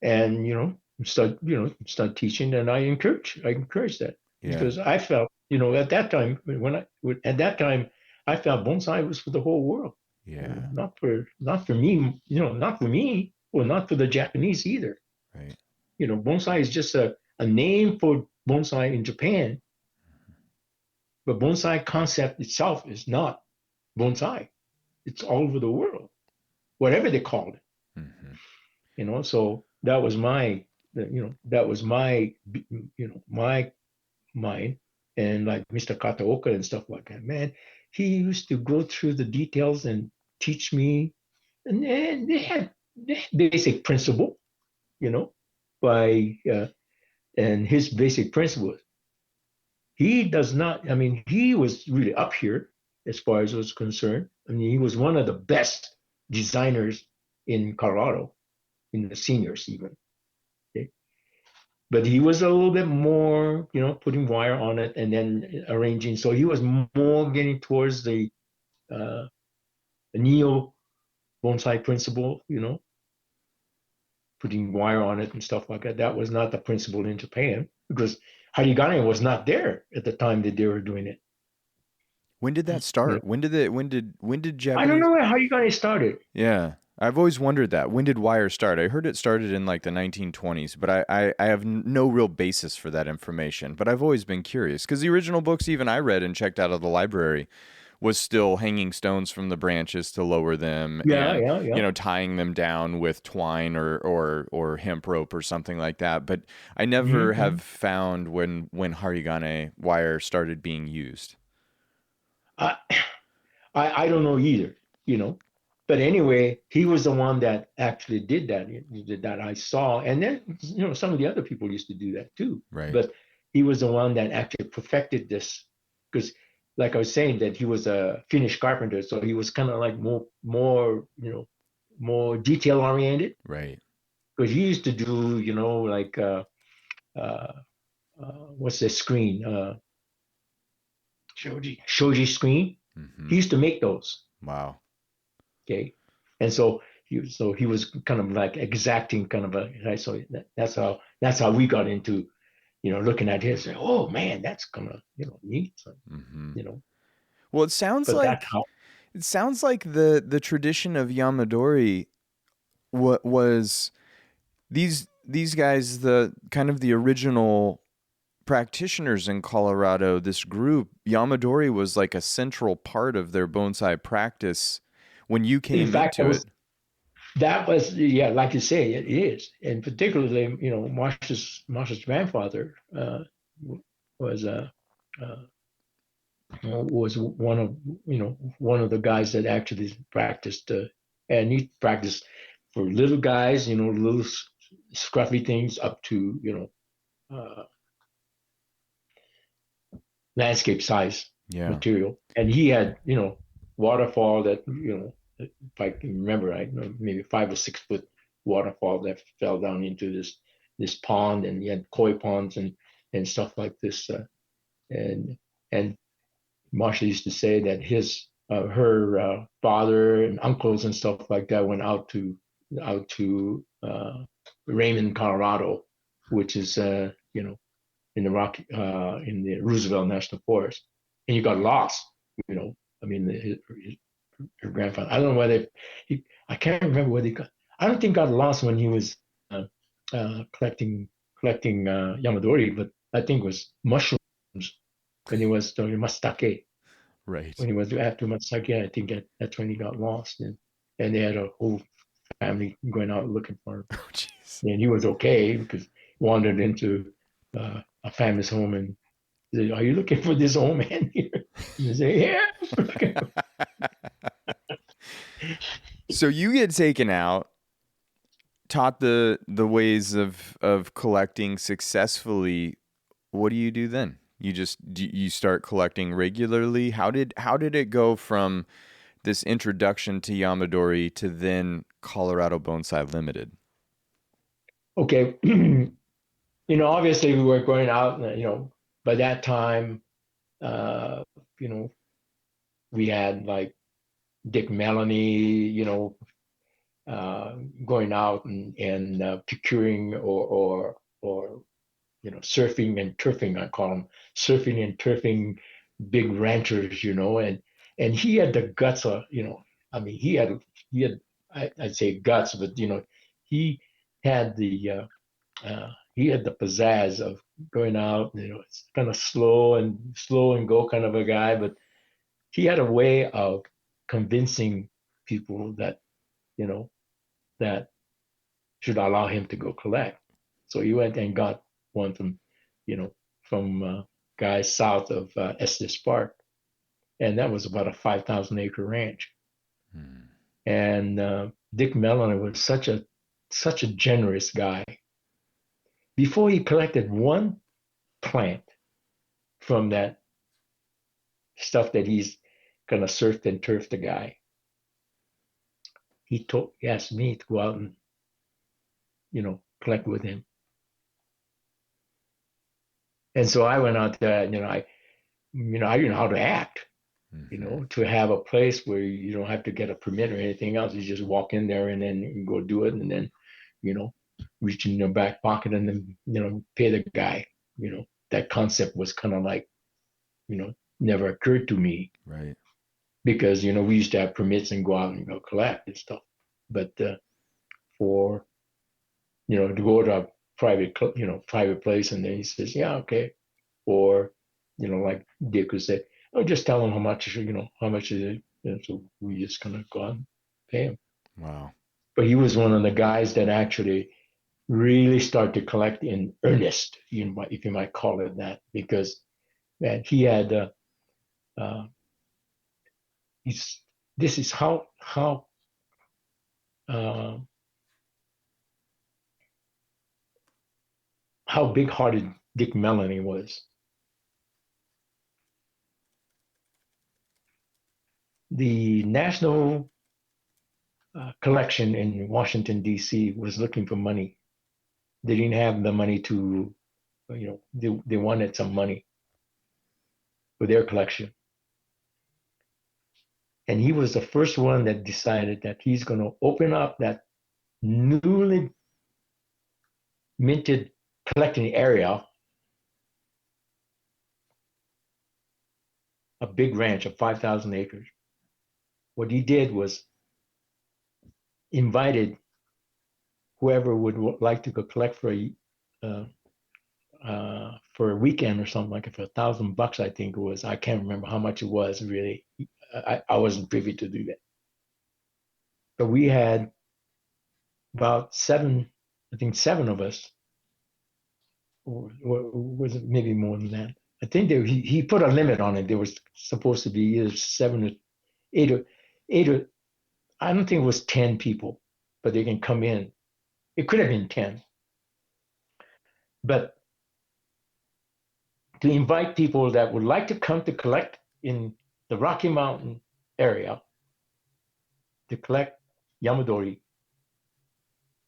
and, start teaching, and I encourage that, yeah. because I felt, at that time, I felt bonsai was for the whole world. Yeah. Not for me, not for me, or not for the Japanese either. Right. Bonsai is just a name for bonsai in Japan, but bonsai concept itself is not bonsai. It's all over the world, whatever they called it. Mm-hmm. So that was my mind, and like Mr. Kataoka and stuff like that. Man, he used to go through the details and teach me, and they had basic principle, by and his basic principle. He does not. I mean, he was really up here as far as was concerned. I mean, he was one of the best designers in Colorado, in the seniors even. Okay? But he was a little bit more, putting wire on it and then arranging. So he was more getting towards the neo bonsai principle, putting wire on it and stuff like that. That was not the principle in Japan because harigane was not there at the time that they were doing it. When did that start? When did I don't Japanese? know how harigane started. Yeah. I've always wondered that. When did wire start? I heard it started in like the 1920s, but I have no real basis for that information. But I've always been curious because the original books even I read and checked out of the library was still hanging stones from the branches to lower them Yeah, and yeah, yeah. tying them down with twine or hemp rope or something like that. But I never have found when harigane wire started being used. I, I don't know either, But anyway, he was the one that actually did that I saw. And then, some of the other people used to do that too. Right. But he was the one that actually perfected this because, like I was saying, that he was a Finnish carpenter. So he was kind of like more detail oriented. Right. Because he used to do, like, what's the screen? Shoji screen. He used to make those. Wow. Okay. And so he was kind of like exacting kind of right. So that's how we got into, looking at his, oh man, that's kind of, neat. So, Well, it sounds like the tradition of yamadori was these guys, the kind of the original practitioners in Colorado. This group, yamadori, was like a central part of their bonsai practice when you came into it. That was, yeah, like you say, it is. And particularly, Marsha's grandfather was one of the guys that actually practiced, and he practiced for little guys, little scruffy things up to, landscape size material. And he had, waterfall that, if I can remember right, maybe 5 or 6 foot waterfall that fell down into this pond, and you had koi ponds and stuff like this. And Marsha used to say that her father and uncles and stuff like that went out to Raymond, Colorado, which is in the Roosevelt National Forest, and you got lost. I mean, her grandfather. I don't know whether I can't remember whether he got. I don't think got lost when he was collecting yamadori, but I think it was mushrooms when he was doing mastake. Right. When he was after mastake, I think that's when he got lost, and they had a whole family going out looking for him. Oh, jeez. And he was okay because he wandered into a family's home and said, "Are you looking for this old man here?" And they say, "Yeah." So you get taken out, taught the ways of collecting successfully. What do you do then? You start collecting regularly. How did it go from this introduction to yamadori to then Colorado Bonsai Limited? Okay. Obviously we were going out, by that time, we had like Dick Melanie, going out and procuring or surfing and turfing. I call them surfing and turfing big ranchers, and he had the guts of, I mean, he had I'd say guts, but he had the pizzazz of going out. It's kind of slow and go kind of a guy, but he had a way of convincing people that that should allow him to go collect. So he went and got one from guys south of Estes Park, and that was about a 5,000 acre ranch. And Dick Mellon was such a generous guy. Before he collected one plant from that stuff that he's gonna surf and turf the guy, he asked me to go out and collect with him. And so I went out there, and I didn't know how to act, to have a place where you don't have to get a permit or anything else. You just walk in there and then you go do it, and then reach in your back pocket and then, pay the guy. That concept was kind of like, never occurred to me Right. because, we used to have permits and go out and collect and stuff. But for, to go to a private place and then he says, yeah, okay. Or, like Dick would say, oh, just tell him how much, how much is it? And so we just kind of go out and pay him. Wow. But he was one of the guys that actually really started to collect in earnest, if you might call it that, because man, he had this is uh, how big-hearted Dick Melanie was. The National Collection in Washington D.C. was looking for money. They didn't have the money to, they wanted some money for their collection. And he was the first one that decided that he's going to open up that newly minted collecting area, a big ranch of 5,000 acres. What he did was invited whoever would like to go collect for a weekend or something, like for $1,000, I think it was. I can't remember how much it was really. I wasn't privy to do that. But we had about seven of us, or was it maybe more than that? I think he put a limit on it. There was supposed to be either 7 or 8 or I don't think it was 10 people, but they can come in. It could have been 10. But to invite people that would like to come to collect in the Rocky Mountain area, to collect yamadori,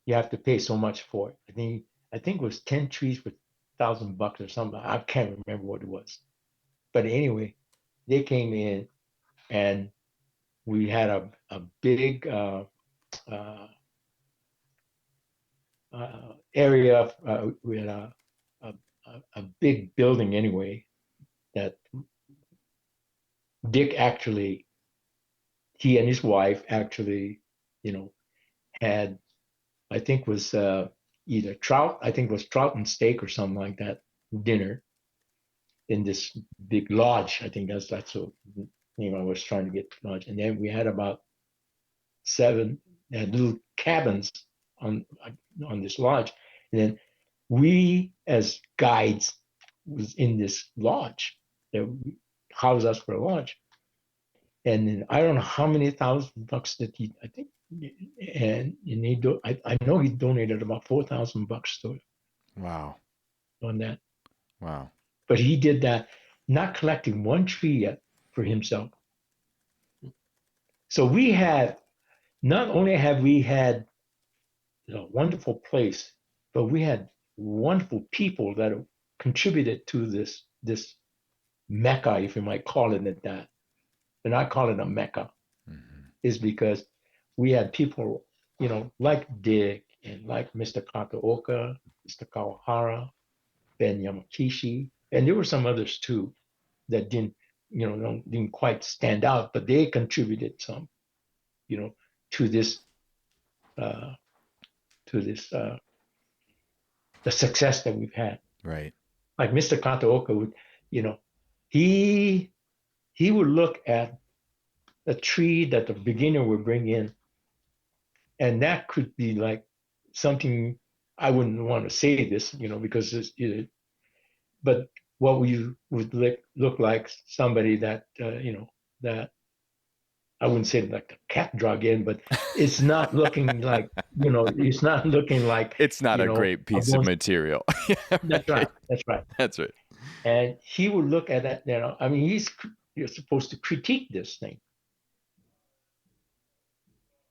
you have to pay so much for it. I think it was 10 trees for $1,000 or something. I can't remember what it was. But anyway, they came in and we had a big area with a big building anyway that Dick actually, he and his wife actually, had, I think was either trout, I think it was trout and steak or something like that, dinner in this big lodge. I think that's the name I was trying to get, lodge. And then we had about 7 little cabins on this lodge. And then we as guides was in this lodge that housed us for a lodge. And then I don't know how many $1,000 that I think, and I know he donated about $4,000 to it. Wow. On that. Wow. But he did that, not collecting one tree yet for himself. So we had, not only have we had a wonderful place, but we had wonderful people that contributed to this mecca, if you might call it that. And I call it a mecca, is because we had people, like Dick and like Mr. Kataoka, Mr. Kawahara, Ben Yamakishi, and there were some others too that didn't quite stand out, but they contributed some, to this the success that we've had. Right. Like Mr. Kataoka would, he would look at a tree that the beginner would bring in, and that could be like something, I wouldn't want to say this, because but what we would look like somebody that that I wouldn't say like the cat drug in, but it's not looking like it's not looking like it's not a great piece of material. That's right. That's right. That's right. And he would look at that. I mean, you're supposed to critique this thing,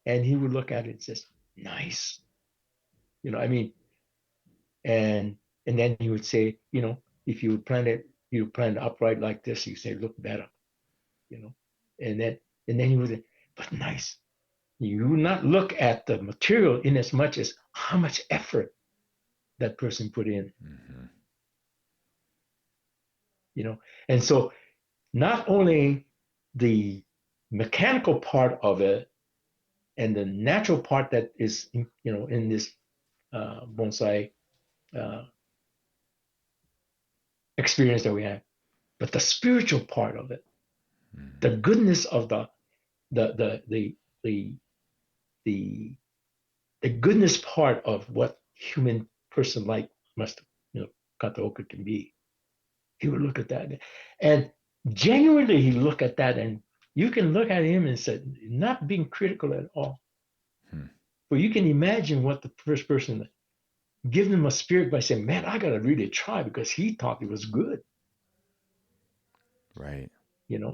and he would look at it and says, "Nice," I mean, and then he would say, if you plant it upright like this, you say look better, and then he would say, but nice. You not look at the material in as much as how much effort that person put in, Mm-hmm. you know. And so not only the mechanical part of it and the natural part that is, in this bonsai uh, experience that we have, but the spiritual part of it, Mm-hmm. the goodness of the the the goodness part of what human person like must, Kataoka can be. He would look at that, and genuinely he look at that, and you can look at him and say, not being critical at all. Hmm. But you can imagine what the first person give them a spirit by saying, "Man, I gotta really try," because he thought it was good, Right.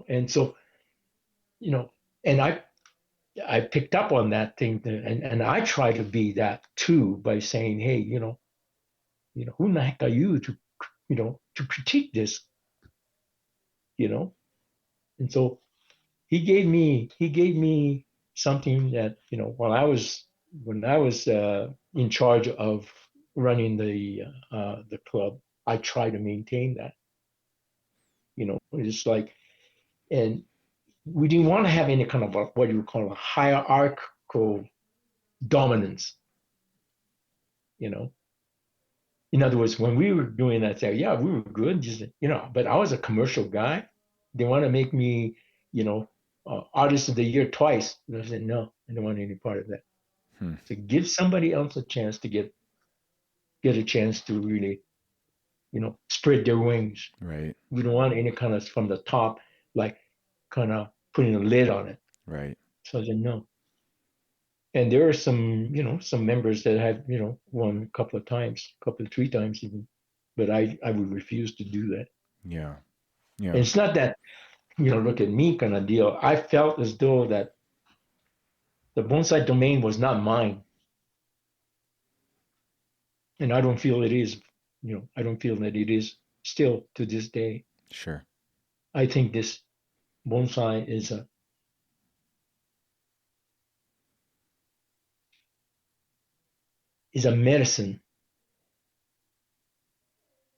And so, and I picked up on that thing, and I try to be that too by saying, "Hey, who the heck are you to critique this, you know?" And so he gave me something that, when I was in charge of running the club, I try to maintain that. It's like, and we didn't want to have any kind of what you would call a hierarchical dominance. You know, in other words, when we were doing that, say, yeah, we were good, just but I was a commercial guy. They want to make me, artist of the year twice. And I said, no, I don't want any part of that. Hmm. So give somebody else a chance to get a chance to really, spread their wings. Right. We don't want any kind of from the top, like kind of putting a lid on it. Right. So I said, no. And there are some members that have, won a couple of times, three times even, but I would refuse to do that. Yeah. And Yeah. it's not that, look at me kind of deal. I felt as though that the bonsai domain was not mine. And I don't feel it is, I don't feel that it is still to this day. Sure. I think this bonsai is a medicine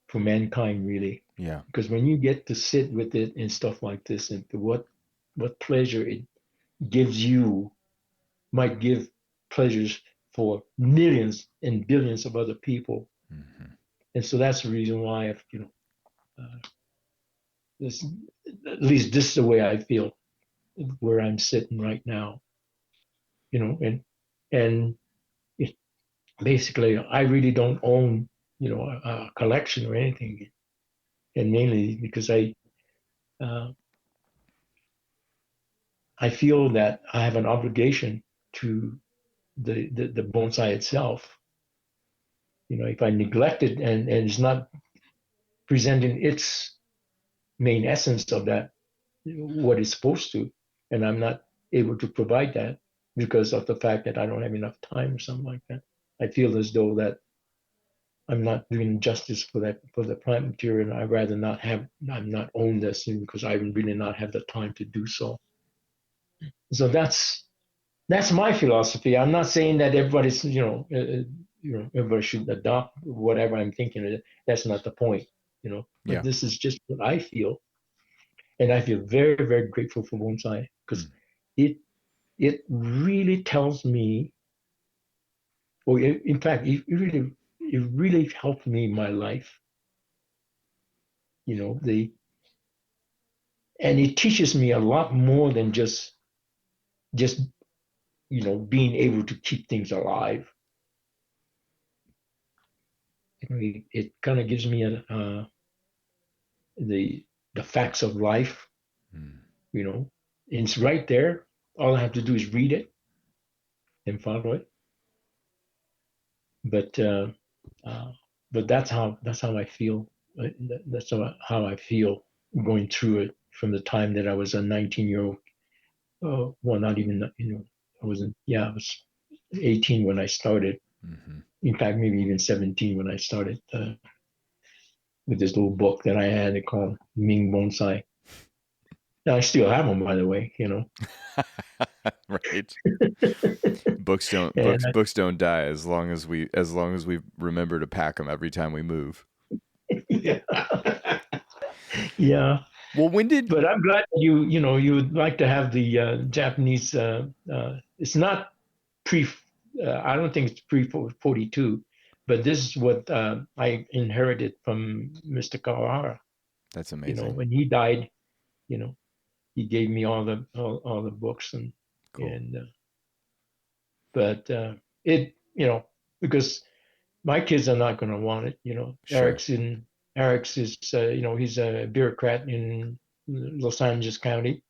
for mankind, really. Yeah. Because when you get to sit with it and stuff like this, and what pleasure it gives you might give pleasures for millions and billions of other people. Mm-hmm. And so that's the reason why, uh, this, at least this is the way I feel where I'm sitting right now, and it, basically I really don't own, a collection or anything, and mainly because uh, I feel that I have an obligation to the bonsai itself. If I neglect it and it's not presenting its main essence of that, what it's supposed to, and I'm not able to provide that because of the fact that I don't have enough time or something like that. I feel as though that I'm not doing justice for the plant material. And I'd rather I'm not own this thing because I really not have the time to do so. So that's my philosophy. I'm not saying that everybody's, everybody should adopt whatever I'm thinking. That's not the point, Yeah. But this is just what I feel, and I feel very, very grateful for bonsai because Mm. it really tells me, or in fact, it really helped me in my life. The and it teaches me a lot more than just being able to keep things alive. It kind of gives me the facts of life. Mm. And it's right there. All I have to do is read it and follow it. But uh, but that's how I feel. That's how I feel going through it from the time that I was a 19-year-old. Well, not even, I wasn't. Yeah, I was 18 when I started. Mm-hmm. In fact, maybe even 17 when I started with this little book that I had called Ming Bonsai. Now, I still have them, by the way. Right. Books don't And books don't die as long as we remember to pack them every time we move. yeah, yeah. Well, when did But I'm glad you would like to have the Japanese. It's not pre. I don't think it's pre 42, but this is what I inherited from Mr. Kawahara. That's amazing. When he died, you know, he gave me all the books Cool. but it because my kids are not going to want it. Sure. Eric's is he's a bureaucrat in Los Angeles County,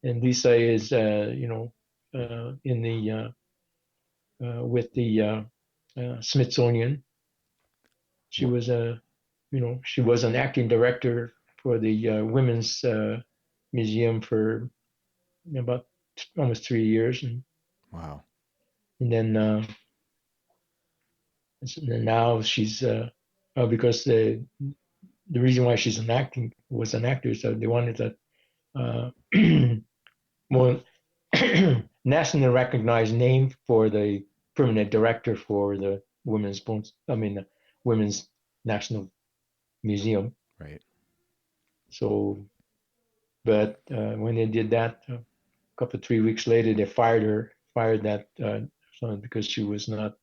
and Lisa is in the with the Smithsonian. She Wha- was she was an acting director for the Women's Museum for about almost 3 years, Wow. and then now she's because the reason why she's an actor, so they wanted a more nationally recognized name for the permanent director for the Women's National Museum. Right. So, but when they did that, a couple 3 weeks later, they fired that son because she wasn't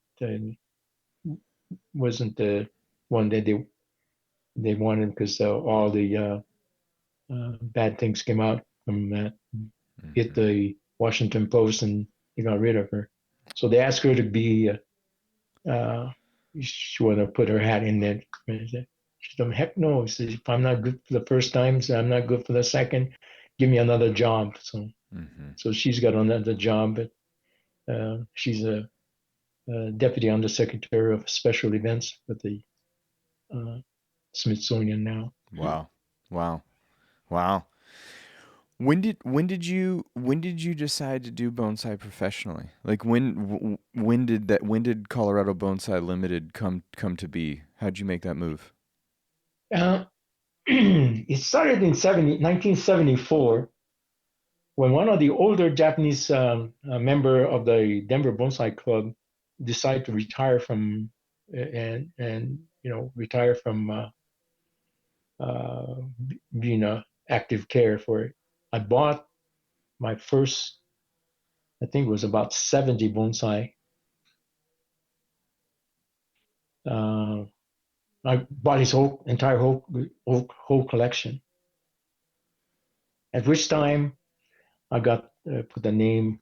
the one that they wanted because all the bad things came out from that. Hit the Washington Post and they got rid of her. So they asked her to be. She wanted to put her hat in there. She said, "Heck no!" She said, "If I'm not good for the first time, so I'm not good for the second. Give me another job." So she's got another job, but she's a deputy undersecretary of special events with the uh, Smithsonian now. Wow. Wow. Wow. When did you decide to do bonsai professionally? Like when did Colorado Bonsai Limited come to be? How'd you make that move? Uh, it started in 1974 when one of the older Japanese member of the Denver Bonsai Club decided to retire from and retire from uh, being a active care for it. I bought my first, I think it was about 70 bonsai. Uh, I bought his whole collection. At which time I got put the name,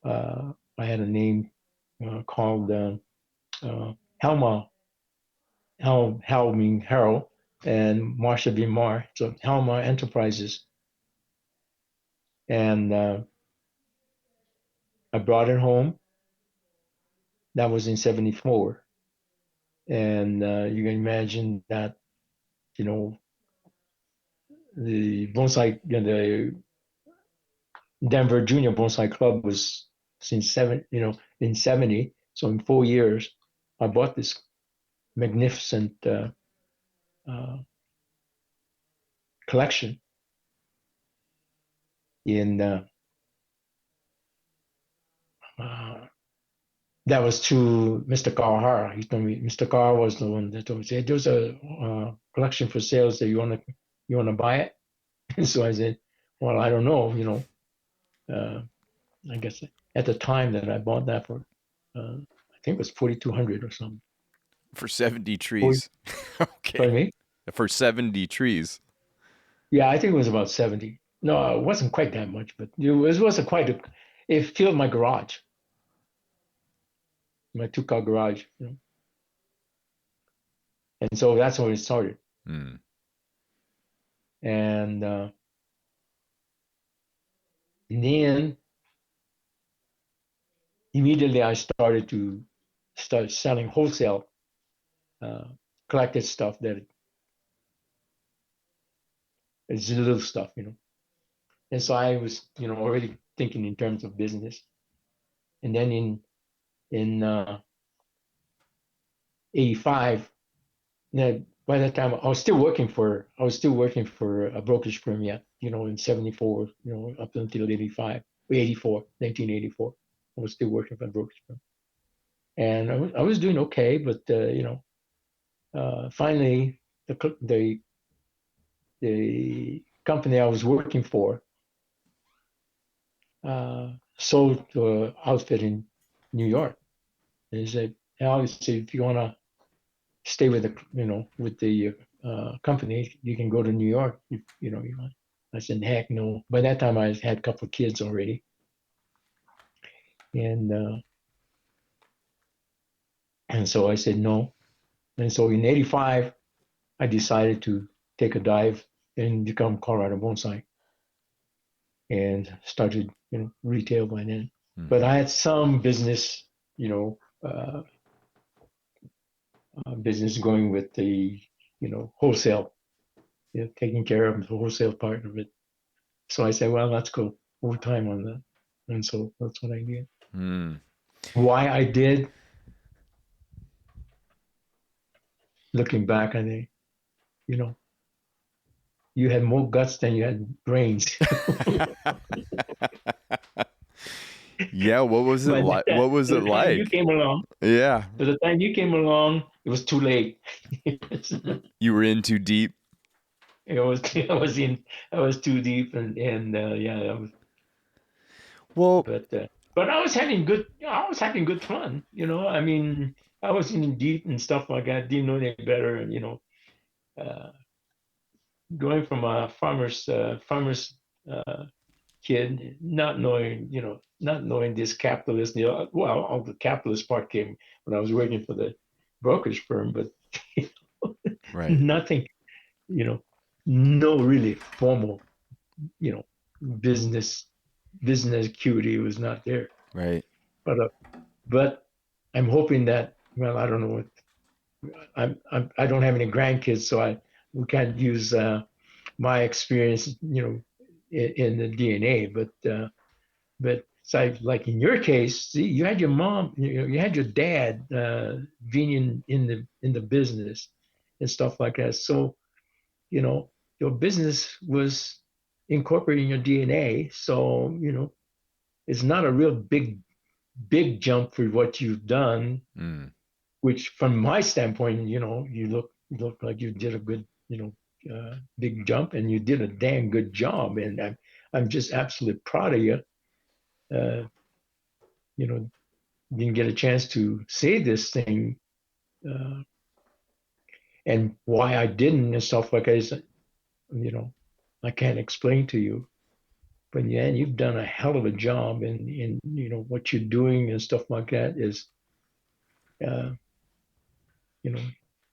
I had a name called Helma, Hel meaning Harold, and Marsha B. Mar, so Helma Enterprises. And I brought it home. That was in 74. And you can imagine that, you know, the bonsai, the Denver Junior Bonsai Club was in 70. So in 4 years, I bought this magnificent uh, collection in uh, that was to Mr. Kawahara. He told me Mr. Kawahara was the one that told me, "Hey, there's a collection for sales that you want to buy it." And so I said, "Well, I don't know. I guess at the time that I bought that for, I think it was 4,200 or something." For 70 40, trees. pardon Okay. me? For 70 trees. Yeah, I think it was about 70. No, it wasn't quite that much, but it wasn't quite. It filled my garage, my two-car garage. And so that's when it started. Mm. And then immediately I started to start selling wholesale uh, collected stuff that is little stuff. And so I was, already thinking in terms of business. And then in 85, by that time I was still working for a brokerage firm yet, in 74, up until 85. 1984. I was still working for a brokerage firm, and I was doing okay, but finally the company I was working for sold to an outfit in New York, and he said, obviously, if you want to stay with the company, you can go to New York. You know, I said, heck no. By that time, I had a couple of kids already, and so I said no. And so in '85, I decided to take a dive and become Colorado Bonsai, and started retail by then. Mm-hmm. But I had some business, business going with the wholesale, taking care of the wholesale part of it. So I said, well, let's go full time on that. And so that's what I did. Mm. Why I did, looking back, I think, you had more guts than you had brains. Yeah, what was it like? What was it like? You came along. Yeah. By the time you came along, it was too late. You were in too deep. I was too deep, and yeah, that was. Well, but I was having good fun. I mean, I was in deep and stuff like that. Didn't know any better, and going from a farmer's kid, not knowing this capitalist. Well, all the capitalist part came when I was working for the brokerage firm, but right. Nothing, no really formal, business acuity was not there. Right. But I'm hoping that, well, I don't know what, I don't have any grandkids, so we can't use my experience, in the DNA, but so like in your case, see, you had your mom, you had your dad being in the business and stuff like that. So, your business was incorporating your DNA. So, it's not a real big jump for what you've done, which from my standpoint, you look like you did a good, big jump, and you did a damn good job. And I'm just absolutely proud of you. Didn't get a chance to say this thing, and why I didn't and stuff like that. I can't explain to you. But yeah, you've done a hell of a job, in what you're doing and stuff like that is,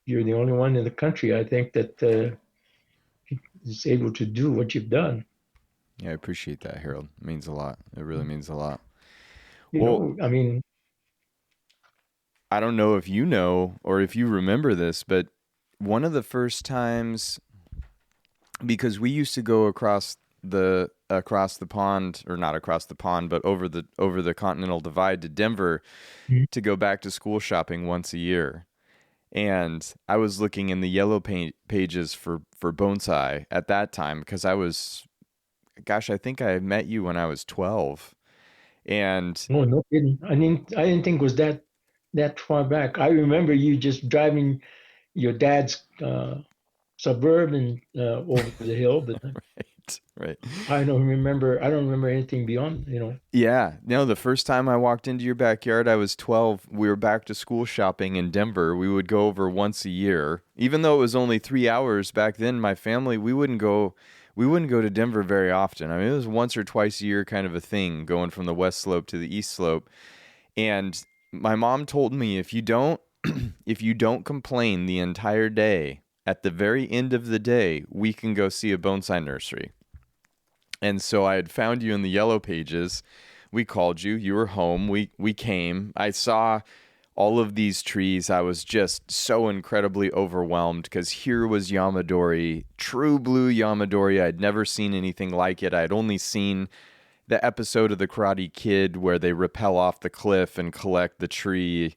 you're the only one in the country, I think, that is able to do what you've done. Yeah, I appreciate that, Harold. It means a lot. It really means a lot. I mean, I don't know if you know or if you remember this, but one of the first times, because we used to go across the pond, or not across the pond, but over the Continental Divide to Denver to go back to school shopping once a year. And I was looking in the yellow pages for bonsai at that time, because I think I met you when I was 12. And no kidding. I didn't think it was that far back. I remember you just driving your dad's Suburban over the hill, but right. I don't remember anything beyond, Yeah. No, the first time I walked into your backyard, I was 12. We were back to school shopping in Denver. We would go over once a year. Even though it was only 3 hours back then, my family, we wouldn't go to Denver very often. I mean, it was once or twice a year kind of a thing, going from the west slope to the east slope. And my mom told me, if you don't complain the entire day, at the very end of the day, we can go see a bonsai nursery. And so I had found you in the yellow pages. We called you. You were home. We came. I saw all of these trees. I was just so incredibly overwhelmed, because here was yamadori, true blue yamadori. I'd never seen anything like it. I'd only seen the episode of The Karate Kid where they rappel off the cliff and collect the tree.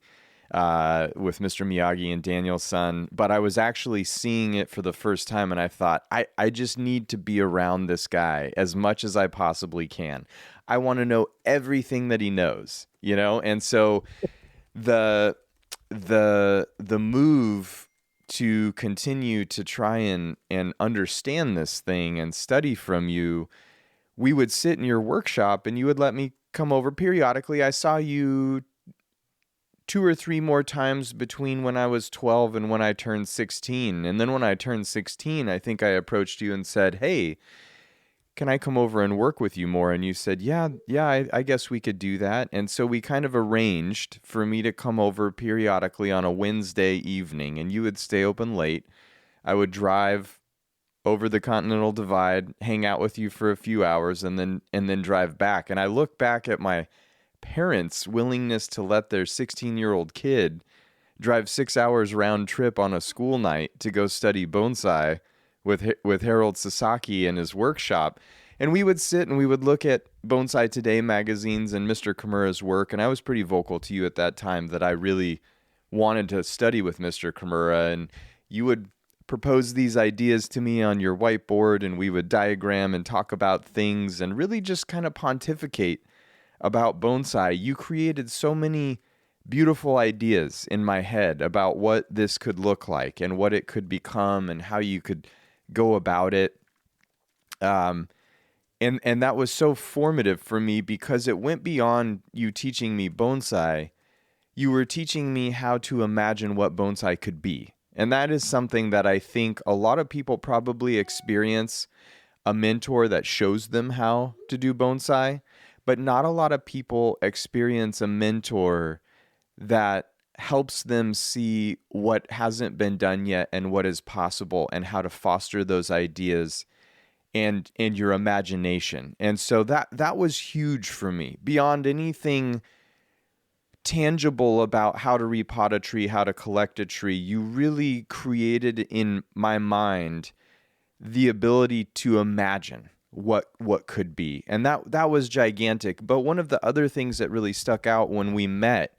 with Mr. Miyagi and Daniel's son, but I was actually seeing it for the first time, and I thought, I just need to be around this guy as much as I possibly can. I want to know everything that he knows, you know? And so the move to continue to try and understand this thing and study from you, we would sit in your workshop and you would let me come over periodically. I saw you 2 or 3 more times between when I was 12 and when I turned 16. And then when I turned 16, I think I approached you and said, hey, can I come over and work with you more? And you said, yeah, I guess we could do that. And so we kind of arranged for me to come over periodically on a Wednesday evening, and you would stay open late. I would drive over the Continental Divide, hang out with you for a few hours, and then drive back. And I look back at my parents' willingness to let their 16-year-old kid drive 6 hours round trip on a school night to go study bonsai with Harold Sasaki in his workshop. And we would sit and we would look at Bonsai Today magazines and Mr. Kimura's work. And I was pretty vocal to you at that time that I really wanted to study with Mr. Kimura. And you would propose these ideas to me on your whiteboard, and we would diagram and talk about things and really just kind of pontificate about bonsai. You created so many beautiful ideas in my head about what this could look like and what it could become and how you could go about it. And that was so formative for me because it went beyond you teaching me bonsai. You were teaching me how to imagine what bonsai could be. And that is something that I think a lot of people probably experience a mentor that shows them how to do bonsai, but not a lot of people experience a mentor that helps them see what hasn't been done yet and what is possible and how to foster those ideas and your imagination. And so that was huge for me. Beyond anything tangible about how to repot a tree, how to collect a tree, you really created in my mind the ability to imagine what could be. And that was gigantic. But one of the other things that really stuck out when we met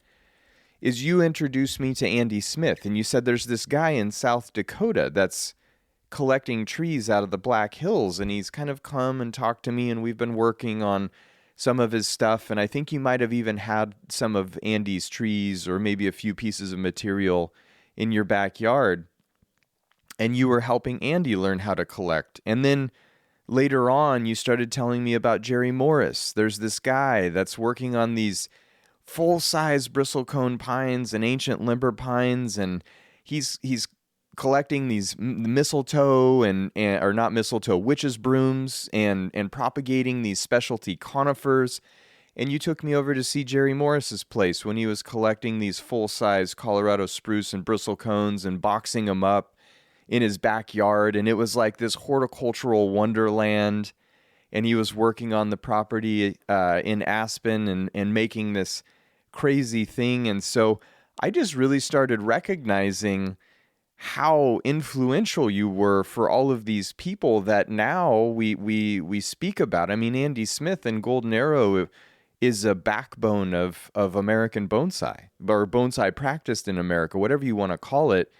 is you introduced me to Andy Smith, and you said there's this guy in South Dakota that's collecting trees out of the Black Hills, and he's kind of come and talked to me, and we've been working on some of his stuff, and I think you might have even had some of Andy's trees or maybe a few pieces of material in your backyard, and you were helping Andy learn how to collect. And then later on, you started telling me about Jerry Morris. There's this guy that's working on these full-size bristlecone pines and ancient limber pines, and he's collecting these mistletoe or not mistletoe, witches' brooms, and propagating these specialty conifers. And you took me over to see Jerry Morris's place when he was collecting these full-size Colorado spruce and bristlecones and boxing them up in his backyard. And it was like this horticultural wonderland. And he was working on the property in Aspen and making this crazy thing. And so I just really started recognizing how influential you were for all of these people that now we speak about. I mean, Andy Smith and Golden Arrow is a backbone of American bonsai, or bonsai practiced in America, whatever you want to call it.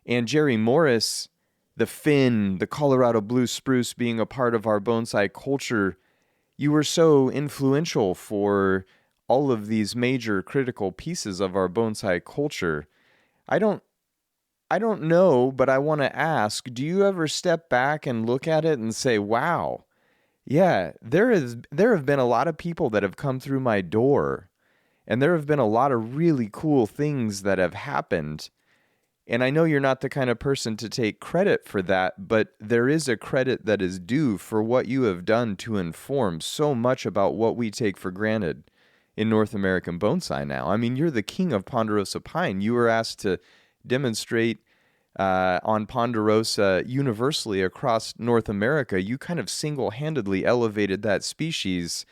And Jerry Morris, the Finn, the Colorado blue spruce being a part of our bonsai culture, you were so influential for all of these major critical pieces of our bonsai culture. I don't know, but I want to ask, do you ever step back and look at it and say, wow, yeah, there have been a lot of people that have come through my door, and there have been a lot of really cool things that have happened. And I know you're not the kind of person to take credit for that, but there is a credit that is due for what you have done to inform so much about what we take for granted in North American bonsai now. I mean, you're the king of Ponderosa pine. You were asked to demonstrate on Ponderosa universally across North America. You kind of single-handedly elevated that species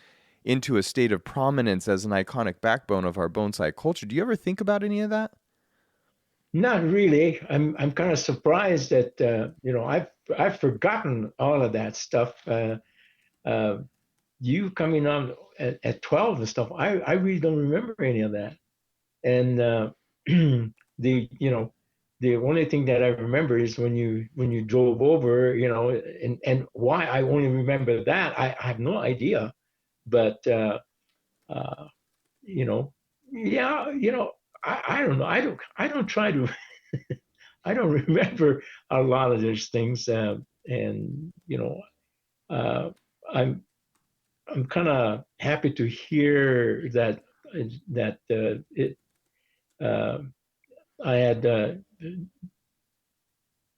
into a state of prominence as an iconic backbone of our bonsai culture. Do you ever think about any of that? Not really. I'm kind of surprised that I've forgotten all of that stuff. You coming on at 12 and stuff, I really don't remember any of that. And the only thing that I remember is when you drove over, and why I only remember that, I have no idea. But uh, you know, yeah, I don't know. I don't try to. I don't remember a lot of those things, and uh, I'm I'm kind of happy to hear that it uh, I had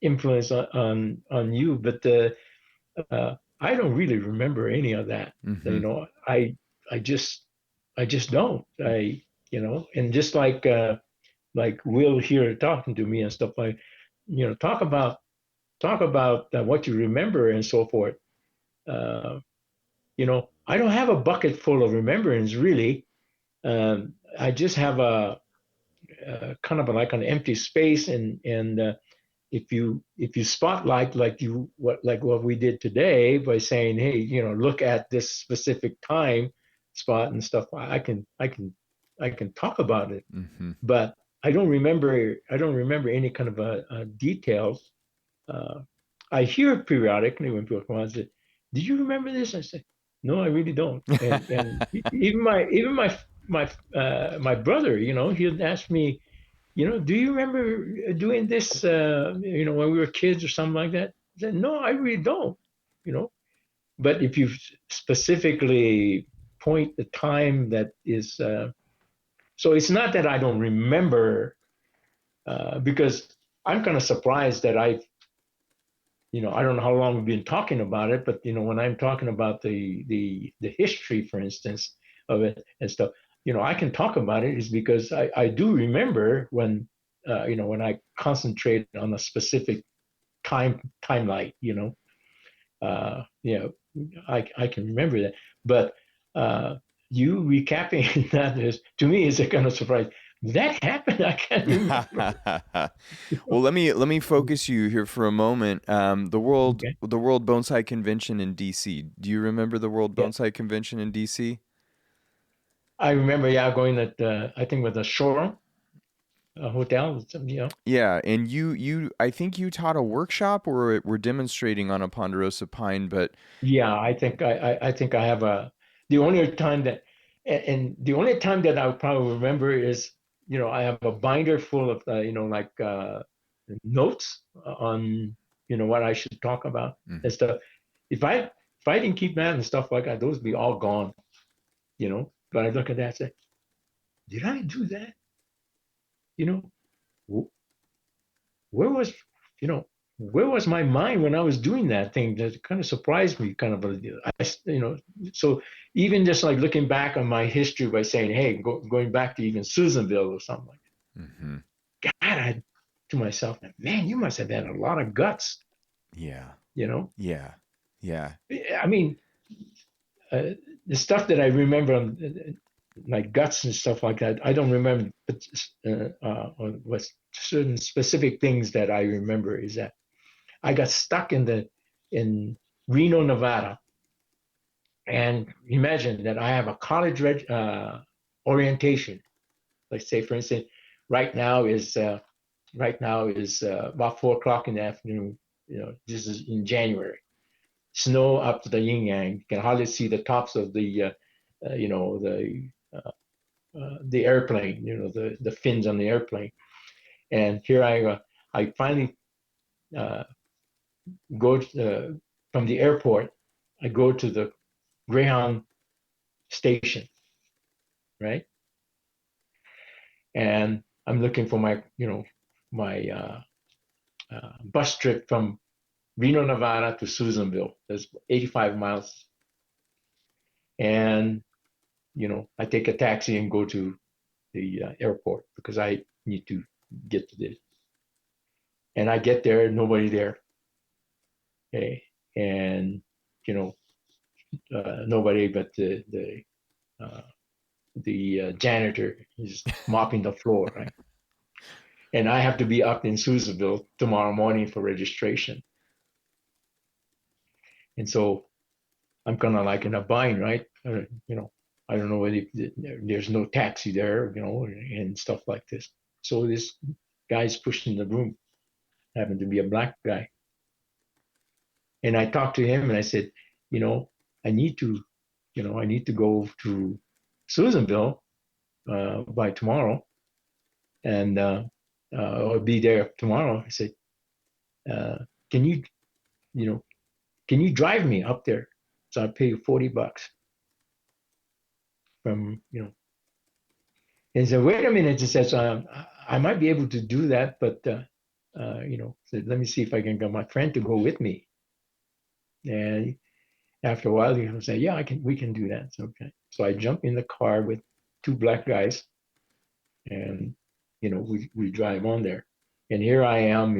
influence on you, but I don't really remember any of that. Mm-hmm. You know, I just don't. And just like Will here talking to me and stuff like, talk about what you remember and so forth. Uh, I don't have a bucket full of remembrance really. I just have a kind of like an empty space, and if you spotlight like what we did today by saying, hey, look at this specific time spot and stuff, I can talk about it, Mm-hmm. but I don't remember any kind of details. uh, I hear periodically when people come on and say, "Did you remember this?" I say, "No, I really don't." And even my brother, he'd ask me, "Do you remember doing this? When we were kids or something like that?" I said, "No, I really don't." You know, but if you specifically point the time that is, so it's not that I don't remember, because I'm kind of surprised that I don't know how long we've been talking about it, but when I'm talking about the history, for instance, of it and stuff, I can talk about it is because I do remember when I concentrate on a specific timeline, I can remember that. But you recapping that is, to me, is a kind of surprise. That happened. I can't remember. Well, let me focus you here for a moment. The world Okay. the World Bonsai Convention in DC. Do you remember the World Yeah. Bonsai Convention in DC? I remember, yeah, going at I think with a showroom, a hotel, Yeah, and you I think you taught a workshop or were demonstrating on a ponderosa pine, but Yeah, I think I have the only time that and the only time that I would probably remember is, I have a binder full of like notes on what I should talk about mm, and stuff. If I didn't keep that and stuff like that, those would be all gone. But I look at that and say, did I do that? You know, wh- where was you know where was my mind when I was doing that thing? That kind of surprised me, kind of so even just like looking back on my history by saying, hey, going back to even Susanville or something like mhm. that, God, to myself, man, you must have had a lot of guts. Yeah. you know Yeah. Yeah. I mean, uh, the stuff that I remember like guts and stuff like that, I don't remember, but what certain specific things that I remember is that I got stuck in Reno, Nevada, and imagine that I have a college orientation. Let's say, for instance, right now is about 4 o'clock in the afternoon. This is in January. Snow up to the yin yang. You can hardly see the tops of the airplane. The fins on the airplane. And here I finally uh, go from the airport. I go to the Greyhound station, right? And I'm looking for my bus trip from Reno, Nevada to Susanville. That's 85 miles. And, I take a taxi and go to the airport because I need to get to this. And I get there, nobody there. Okay. And, nobody but the janitor is mopping the floor, right? And I have to be up in Susanville tomorrow morning for registration. And so I'm kind of like in a bind, right? I don't know whether there's no taxi there, and stuff like this. So this guy's pushing the broom, happened to be a black guy. And I talked to him and I said, I need to, I need to go to Susanville by tomorrow, and I'll be there tomorrow. I said, can you know, can you drive me up there? So I pay you $40 from, And he said, wait a minute. He says, I might be able to do that, but, said, let me see if I can get my friend to go with me. And after a while, he said, yeah, we can do that. So, okay. So I jump in the car with two black guys, and, we drive on there. And here I am,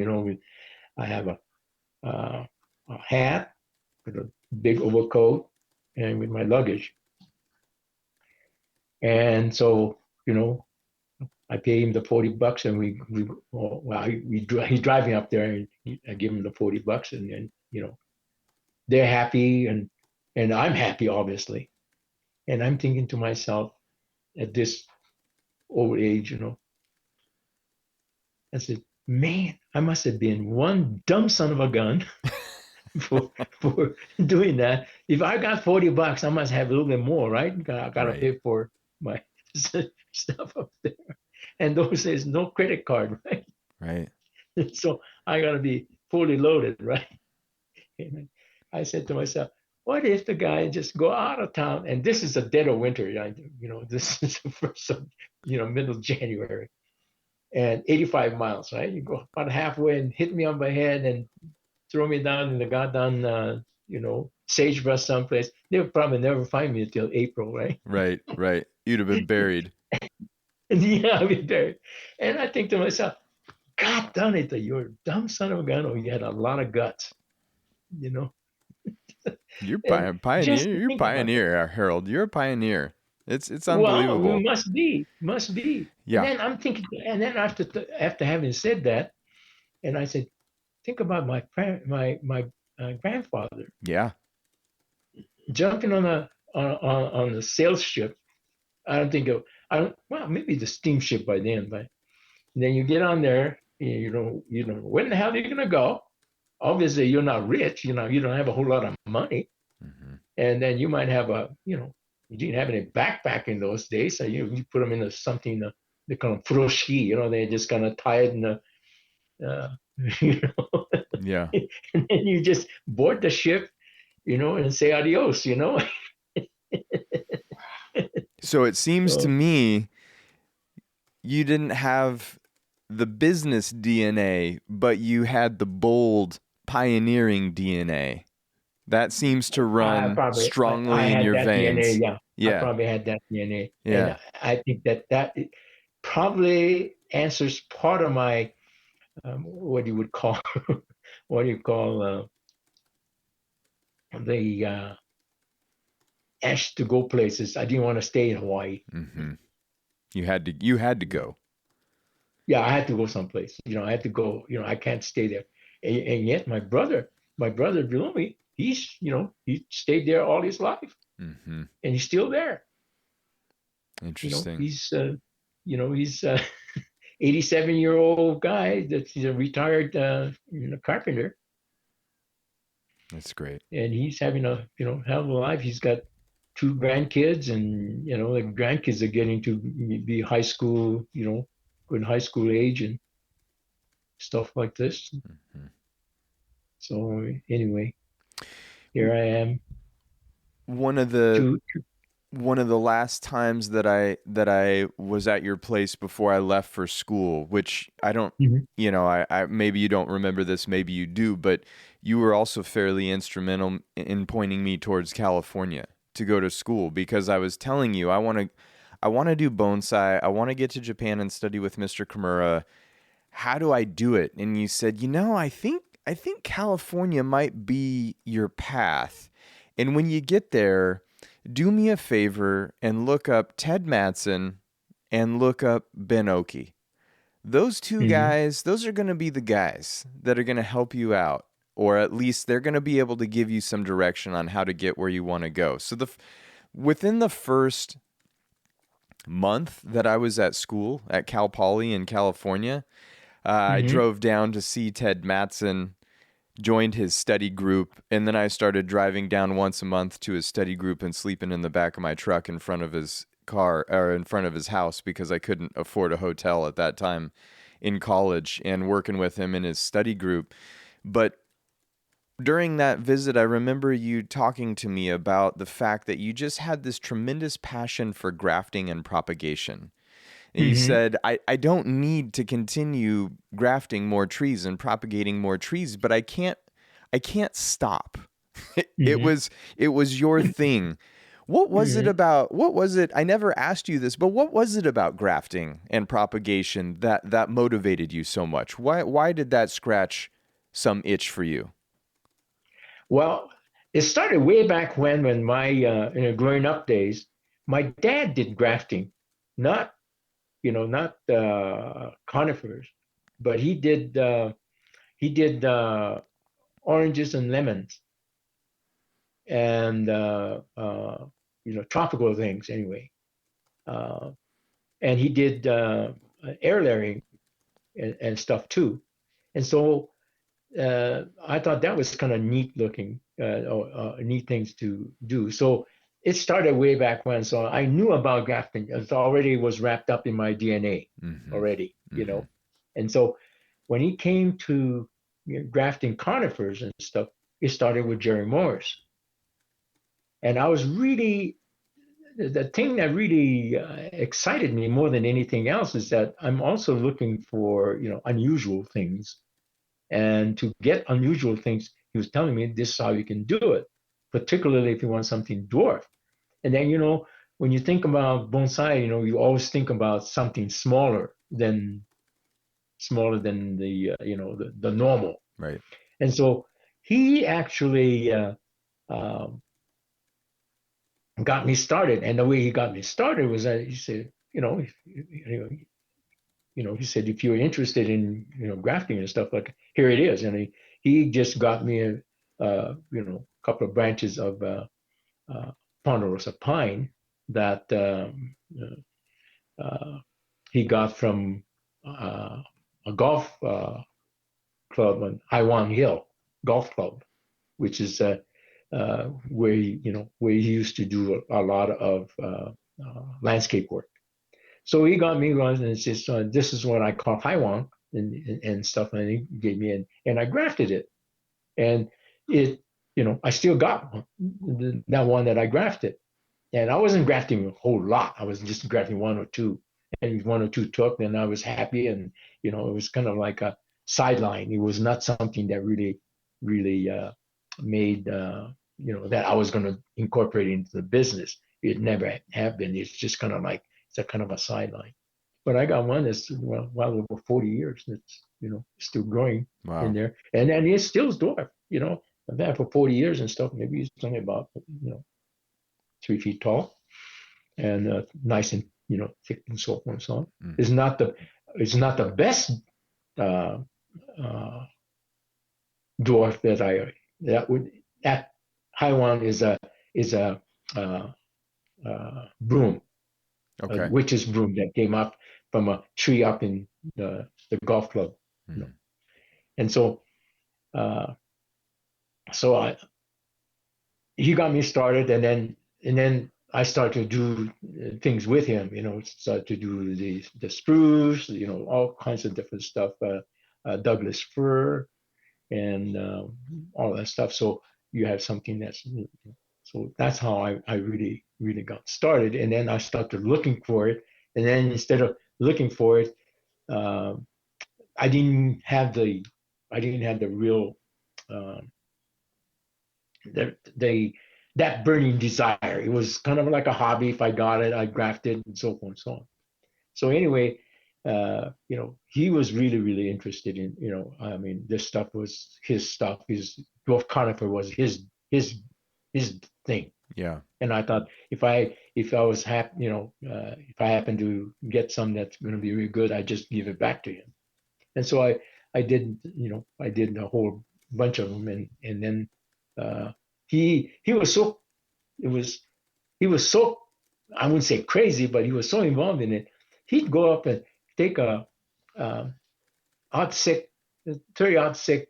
I have a hat with a big overcoat and with my luggage. And so, I pay him the $40, and he's driving up there, and I give him the $40, and then they're happy, and I'm happy, obviously. And I'm thinking to myself, at this old age, I said, man, I must have been one dumb son of a gun for doing that. If I got $40, I must have a little bit more, right? I got to pay for my stuff up there. And those days, no credit card, right? Right. So I got to be fully loaded, right? And I said to myself, what if the guy just go out of town? And this is a dead of winter. This is the first of, middle of January, and 85 miles, right? You go about halfway and hit me on my head and throw me down in the goddamn, sagebrush someplace. They'll probably never find me until April, right? Right. You'd have been buried. And yeah, I'll be buried. And I think to myself, God darn it, you're a dumb son of a gun, or you had a lot of guts, You're pioneer. You're pioneer, Harold. You're a pioneer. It's unbelievable. Well, must be. Yeah. And then I'm thinking, and then after having said that, and I said, think about my grandfather. Yeah. Jumping on a sales ship. Well, maybe the steamship by then, but then you get on there, when the hell are you gonna go? Obviously, you're not rich, you don't have a whole lot of money, and then you might have you didn't have any backpack in those days, so you put them into something they call them furoshiki, they just kind of tie it in the, Yeah. and then you just board the ship, and say adios, So it seems to me you didn't have the business DNA, but you had the bold pioneering DNA. That seems to run strongly in your veins. DNA, yeah. I probably had that DNA. Yeah. And I think that probably answers part of my what you call the ash to go places. I didn't want to stay in Hawaii. Mm-hmm. You had to go. Yeah, I had to go someplace. I had to go. I can't stay there. And yet my brother below me, he stayed there all his life, and he's still there. Interesting. He's 87-year-old guy. He's a retired carpenter. That's great. And he's having a hell of a life. He's got 2 grandkids, and the grandkids are getting to be high school, good high school age and stuff like this. So anyway, here I am. One of the last times that I was at your place before I left for school, which I don't, I maybe you don't remember this, maybe you do, but you were also fairly instrumental in pointing me towards California to go to school, because I was telling you I want to do bonsai. I want to get to Japan and study with Mr. Kimura. How do I do it? And you said, I think California might be your path. And when you get there, do me a favor and look up Ted Mattson and look up Ben Oki. Those 2 guys, those are going to be the guys that are going to help you out, or at least they're going to be able to give you some direction on how to get where you want to go. So within the first month that I was at school at Cal Poly in California. I drove down to see Ted Mattson, joined his study group, and then I started driving down once a month to his study group and sleeping in the back of my truck in front of his car or in front of his house because I couldn't afford a hotel at that time in college, and working with him in his study group. But during that visit, I remember you talking to me about the fact that you just had this tremendous passion for grafting and propagation. And you said, I don't need to continue grafting more trees and propagating more trees, but I can't stop. It was your thing. What was it about? What was it? I never asked you this, but what was it about grafting and propagation that motivated you so much? Why did that scratch some itch for you? Well, it started way back when my growing up days, my dad did grafting, not not conifers, but he did oranges and layers and tropical things anyway. And he did air layering and stuff too. And so I thought that was kind of neat looking, neat things to do. So it started way back when. So I knew about grafting. It already was wrapped up in my DNA already, And so when he came to grafting conifers and stuff, it started with Jerry Morris. And I was really, the thing that really excited me more than anything else is that I'm also looking for, unusual things. And to get unusual things, he was telling me this is how you can do it, particularly if you want something dwarf. And then, when you think about bonsai, you always think about something smaller than the normal. Right. And so he actually got me started. And the way he got me started was that he said, he said, if you're interested in, grafting and stuff, like, here it is. And he just got me a couple of branches of ponderosa pine that he got from a golf club on Iwan Hill Golf Club, which is where he used to do a lot of landscape work. So he got me going and says, this is what I call Haiwan and stuff. And he gave me and I grafted it. And it, I still got that one that I grafted. And I wasn't grafting a whole lot. I was just grafting one or two. And one or two took, and I was happy. And, it was kind of like a sideline. It was not something that really made, that I was going to incorporate into the business. It never have been. It's just kind of like, it's a kind of a sideline. But I got one that's well over 40 years. That's still growing in there, and it's still dwarf. I've had it for 40 years and stuff. Maybe it's only about 3 feet tall, and nice and thick and so on and so on. It's not the best dwarf that Haiwan is a broom. Okay. A witch's broom that came up from a tree up in the golf club. And so he got me started, and then I started to do things with him, start to do the spruce, all kinds of different stuff, Douglas fir and all that stuff. So you have something so that's how I really got started. And then I started looking for it. And then instead of looking for it, I didn't have the real that burning desire. It was kind of like a hobby. If I got it, I grafted and so forth and so on. So anyway, he was really interested in, this stuff was his stuff. His dwarf conifer was his thing. Yeah. And I thought if I was happy, if I happen to get some that's going to be really good, I just give it back to him. And so I did a whole bunch of them, and then he was so I wouldn't say crazy, but he was so involved in it. He'd go up and take a odd six, 30-06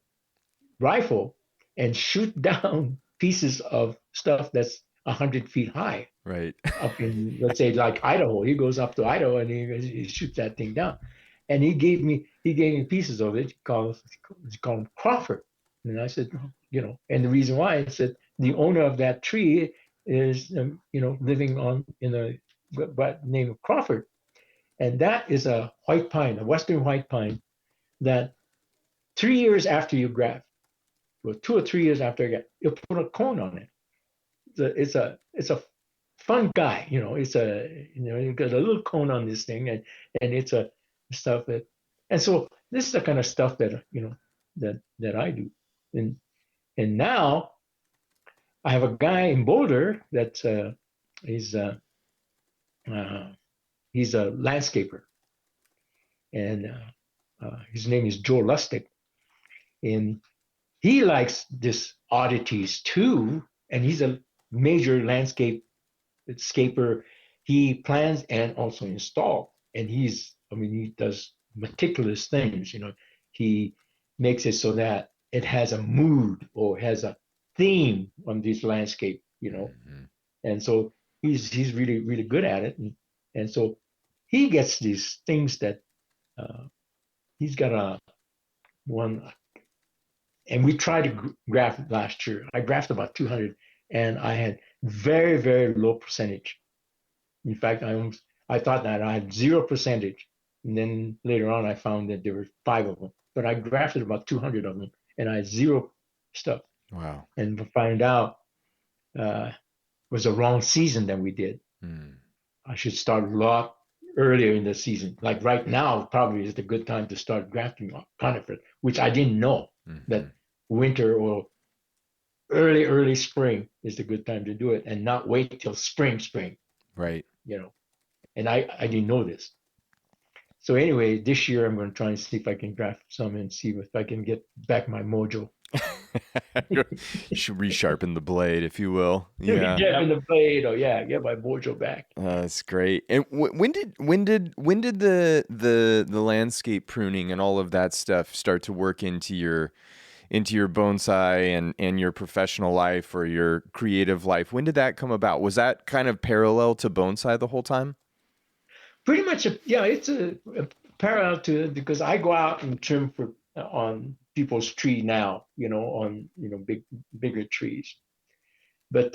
rifle and shoot down pieces of stuff that's 100 feet high Right. up in, let's say, like Idaho. He goes up to Idaho and he shoots that thing down. And he gave me pieces of it. He called him Crawford. And I said, and the reason why, I said, the owner of that tree is, living in a name of Crawford. And that is a white pine, a western white pine, that 3 years after you graft, well, 2 or 3 years after you get, you'll put a cone on it. It's a fun guy, you got a little cone on this thing, and it's a stuff that, and so this is the kind of stuff that that I do, and now I have a guy in Boulder that's he's he's a landscaper, and his name is Joe Lustig, and he likes this oddities too, and he's a major landscaper. He plans and also install, and he does meticulous things. He makes it so that it has a mood or has a theme on this landscape. Mm-hmm. And so he's really really good at it, and so he gets these things that he's got a one, and we tried to graft last year. I grafted about 200, and I had very very low percentage. In fact, I thought that I had 0%, and then later on I found that there were 5 of them. But I grafted about 200 of them, and I had 0 stuff. Wow. And to find out it was the wrong season that we did. I should start a lot earlier in the season. Like right now, probably is the good time to start grafting conifer, which I didn't know that winter or early spring is the good time to do it, and not wait till spring. Right. And I didn't know this. So anyway, this year I'm going to try and see if I can graft some and see if I can get back my mojo. You should resharpen the blade, if you will. Yeah. Resharpen the blade, or get my mojo back. That's great. And when did the landscape pruning and all of that stuff start to work into your bonsai and your professional life or your creative life? When did that come about? Was that kind of parallel to bonsai the whole time? Pretty much, it's a parallel to it, because I go out and trim on people's tree now, on bigger trees. But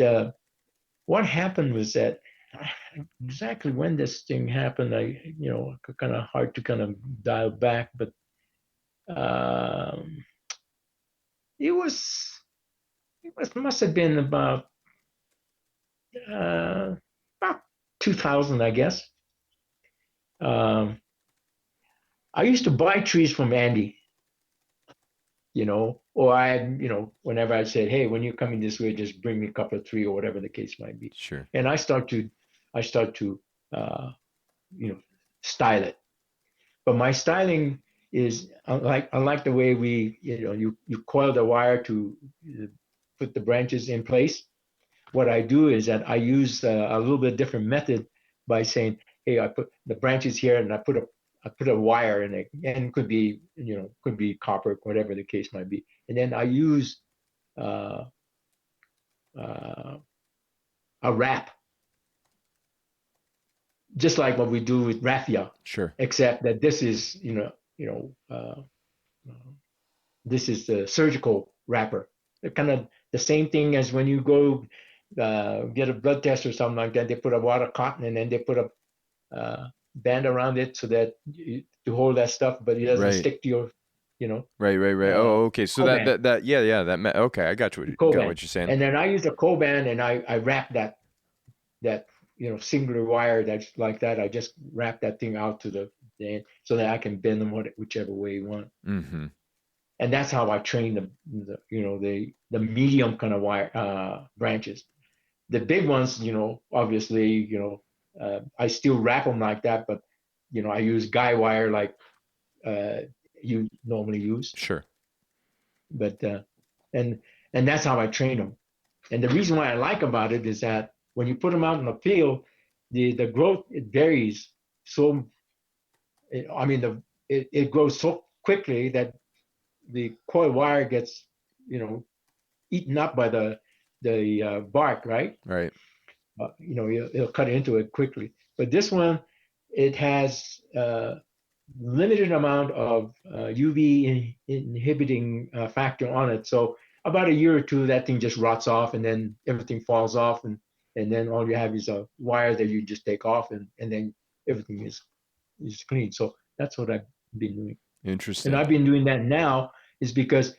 what happened was that exactly when this thing happened, kind of hard to kind of dial back, but it must have been about 2000, I guess. I used to buy trees from Andy, or whenever I said, hey, when you're coming this way, just bring me a couple of trees, or whatever the case might be. Sure. And I start to style it. But my styling is unlike the way you coil the wire to put the branches in place. What I do is that I use a little bit different method by saying, hey, I put the branches here, and I put a wire in it, and it could be copper, whatever the case might be. And then I use a wrap, just like what we do with raffia. Sure. Except that this is this is the surgical wrapper. They're kind of the same thing as when you go get a blood test or something like that. They put a wad of cotton, and then they put a band around it so that to hold that stuff, but it doesn't stick to your, Right. Oh, okay. So okay, I got what you're saying. And then I use a co-band, and I wrap that singular wire that's like that. I just wrap that thing out to the end so that I can bend them whichever way you want. Mm-hmm. And that's how I train the medium kind of wire branches. The big ones, obviously, I still wrap them like that, but I use guy wire like you normally use. Sure. But and that's how I train them. And the reason why I like about it is that when you put them out in the field, the growth, it varies. So, I mean, it grows so quickly that the coil wire gets, eaten up by the bark, right? Right. It'll cut into it quickly. But this one, it has limited amount of UV inhibiting factor on it. So about a year or two, that thing just rots off, and then everything falls off, and then all you have is a wire that you just take off, and then everything is clean. So that's what I've been doing. Interesting. And I've been doing that now is because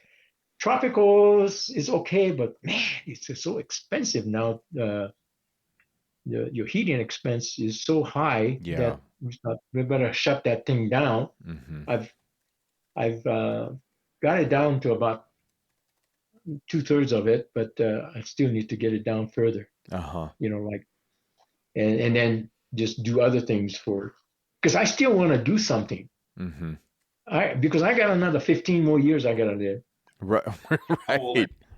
tropicals is okay, but man, it's just so expensive now. Your heating expense is so high that we better shut that thing down. Mm-hmm. I've got it down to about 2/3 of it, but I still need to get it down further. Like, and then just do other things because I still want to do something. Mm-hmm. Because I got another 15 more years I gotta live.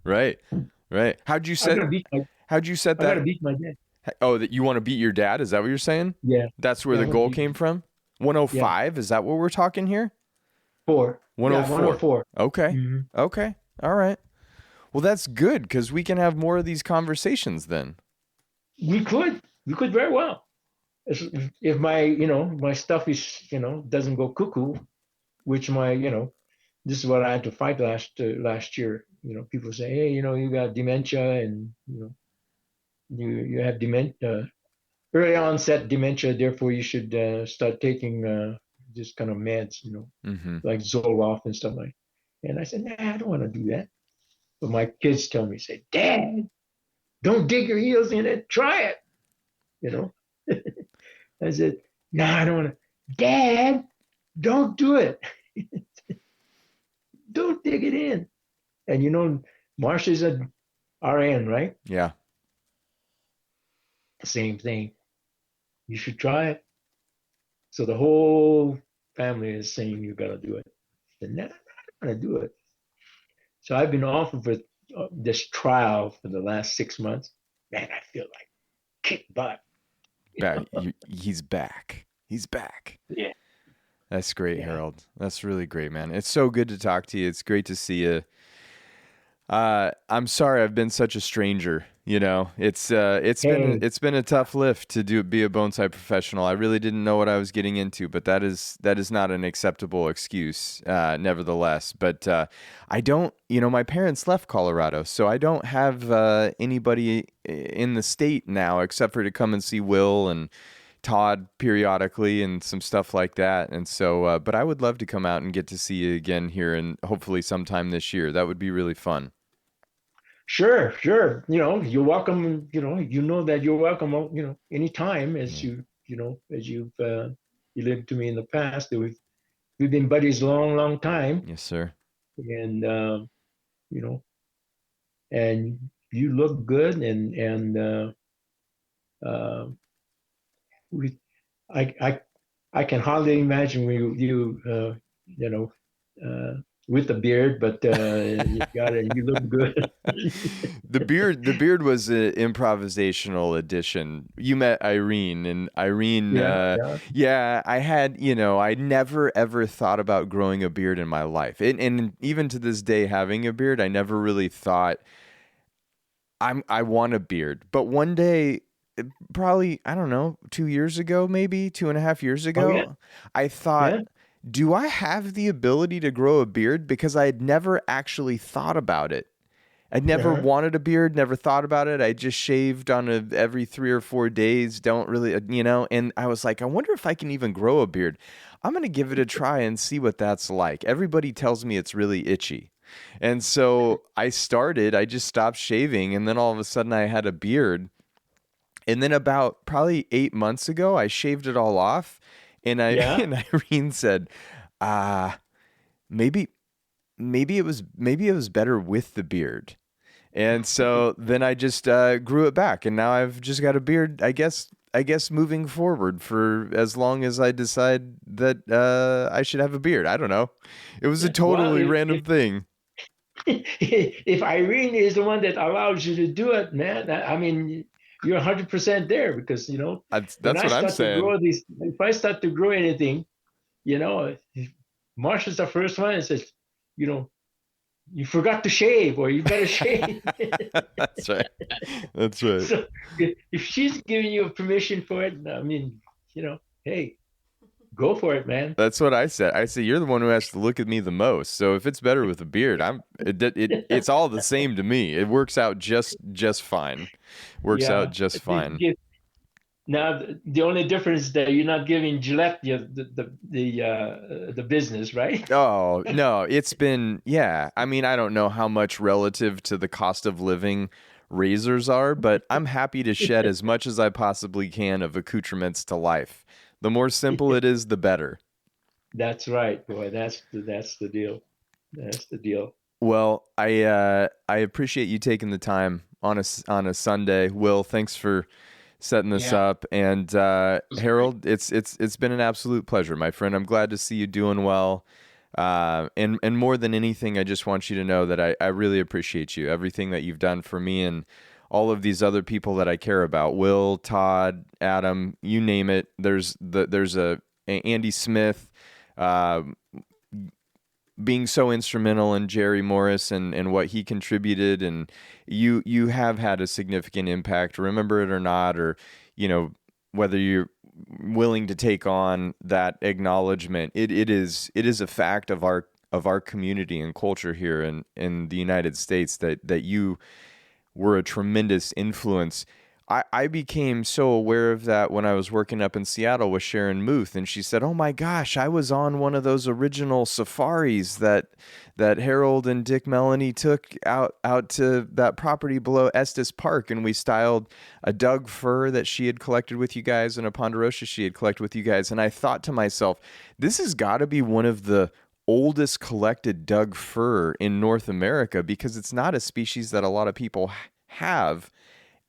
Right. How'd you set that? I gotta beat my dad. Oh, that you want to beat your dad? Is that what you're saying? Yeah. That's where the goal came from? 105? Yeah. Is that what we're talking here? 104. 104. Okay. Mm-hmm. Okay. All right. Well, that's good because we can have more of these conversations then. We could very well. If my stuff is, doesn't go cuckoo, which this is what I had to fight last year. People say, hey, you got dementia, and you have dementia, early onset dementia. Therefore, you should start taking this kind of meds, mm-hmm. like Zoloft and stuff like. And I said, nah, I don't want to do that. But my kids tell me, say, Dad, don't dig your heels in it. Try it. I said, no, I don't want to. Dad, don't do it. Don't dig it in. And Marsha's an RN, right? Yeah. Same thing. You should try it. So the whole family is saying you got to do it. And I don't want to do it. So I've been off of this trial for the last 6 months. Man, I feel like kick butt. He's back. He's back. Yeah. That's great, Harold. That's really great, man. It's so good to talk to you. It's great to see you. I'm sorry I've been such a stranger. It's been a tough lift to be a bonsai professional. I really didn't know what I was getting into, but that is not an acceptable excuse, nevertheless. But I don't, my parents left Colorado, so I don't have anybody in the state now except for to come and see Will and Todd periodically and some stuff like that. And so, but I would love to come out and get to see you again here, and hopefully sometime this year. That would be really fun. Sure. You're welcome. That you're welcome. Anytime as you lived to me in the past. That we've been buddies long time. Yes, sir. And and you look good, and I can hardly imagine you with the beard, but you got it. You look good. The beard was an improvisational addition. You met Irene, and Irene, I had, I never ever thought about growing a beard in my life, and even to this day, having a beard, I never really thought I want a beard. But one day, probably, I don't know, 2 years ago, maybe 2.5 years ago, I thought, do I have the ability to grow a beard? Because I had never actually thought about it. I'd never wanted a beard, never thought about it. I just shaved on every 3 or 4 days. Don't really, and I was like, I wonder if I can even grow a beard. I'm going to give it a try and see what that's like. Everybody tells me it's really itchy. And so I just stopped shaving, and then all of a sudden I had a beard. And then about probably 8 months ago, I shaved it all off. And and Irene said, maybe it was better with the beard. And so then I just grew it back, and now I've just got a beard, I guess moving forward for as long as I decide that I should have a beard. I don't know. It was a totally random thing. If Irene is the one that allows you to do it, man, I mean, you're 100% there because, That's when I what I'm start to saying. grow if I start to grow anything, Marsha's the first one and says, you forgot to shave or you better shave. That's right. That's right. So if she's giving you permission for it, I mean, hey, go for it, man. That's what I said. I said you're the one who has to look at me the most. So if it's better with a beard, it's all the same to me. It works out just fine. Works out just fine. Now the only difference is that you're not giving Gillette the business, right? Oh, no, it's been, yeah. I mean, I don't know how much relative to the cost of living razors are, but I'm happy to shed as much as I possibly can of accoutrements to life. The more simple it is, the better. That's right, boy. That's the deal. That's the deal. Well, I appreciate you taking the time on a Sunday. Will, thanks for setting this up. And Harold, it's been an absolute pleasure, my friend. I'm glad to see you doing well. And more than anything, I just want you to know that I really appreciate you, everything that you've done for me and all of these other people that I care about. Will, Todd, Adam, you name it. There's a Andy Smith, being so instrumental in Jerry Morris and what he contributed, and you have had a significant impact, remember it or not, or whether you're willing to take on that acknowledgement. It is a fact of our community and culture here in the United States that you were a tremendous influence. I became so aware of that when I was working up in Seattle with Sharon Muth, and she said, "Oh my gosh, I was on one of those original safaris that Harold and Dick Melanie took out to that property below Estes Park, and we styled a Doug fir that she had collected with you guys and a Ponderosa she had collected with you guys." And I thought to myself, this has got to be one of the oldest collected Doug fir in North America, because it's not a species that a lot of people have,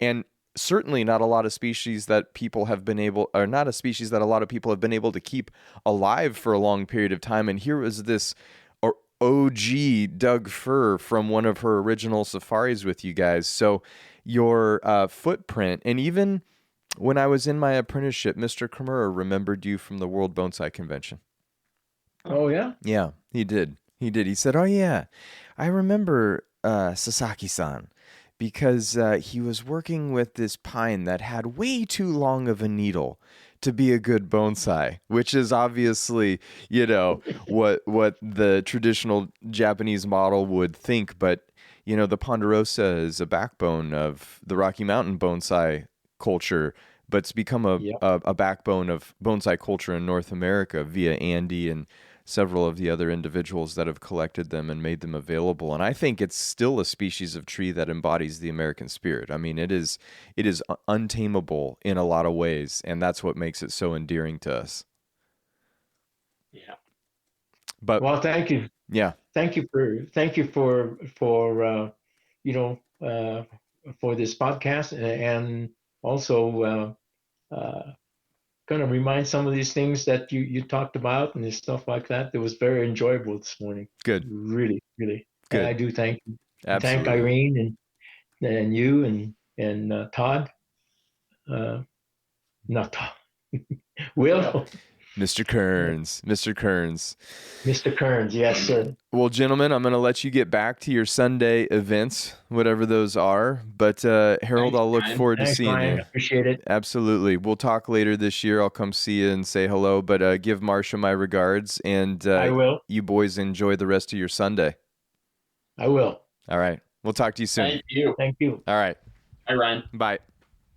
and certainly not a lot of species that people have been able, or not a species that a lot of people have been able to keep alive for a long period of time. And here was this OG Doug fir from one of her original safaris with you guys. So your footprint, and even when I was in my apprenticeship, Mr. Kimura remembered you from the World Bonsai Convention. Oh, yeah? Yeah, he did. He said, "Oh, yeah, I remember Sasaki-san, because he was working with this pine that had way too long of a needle to be a good bonsai," which is obviously, what the traditional Japanese model would think. But, the Ponderosa is a backbone of the Rocky Mountain bonsai culture, but it's become a backbone of bonsai culture in North America via Andy and several of the other individuals that have collected them and made them available. And I think it's still a species of tree that embodies the American spirit. I mean, it is untamable in a lot of ways, and that's what makes it so endearing to us. Yeah. But well, thank you. Yeah. Thank you for for this podcast, and also kind of remind some of these things that you talked about and stuff like that. It was very enjoyable this morning. Good. Really, really. Good. And I do thank you. Absolutely. Thank Irene and you and Todd. Not Todd. Will. Mr. Kearns. Mr. Kearns, yes, sir. Well, gentlemen, I'm going to let you get back to your Sunday events, whatever those are. But Harold, I'll look forward to seeing you. Appreciate it. Absolutely. We'll talk later this year. I'll come see you and say hello. But give Marsha my regards, and I will. You boys enjoy the rest of your Sunday. I will. All right. We'll talk to you soon. Thank you. Thank you. All right. Bye, Ryan. Bye.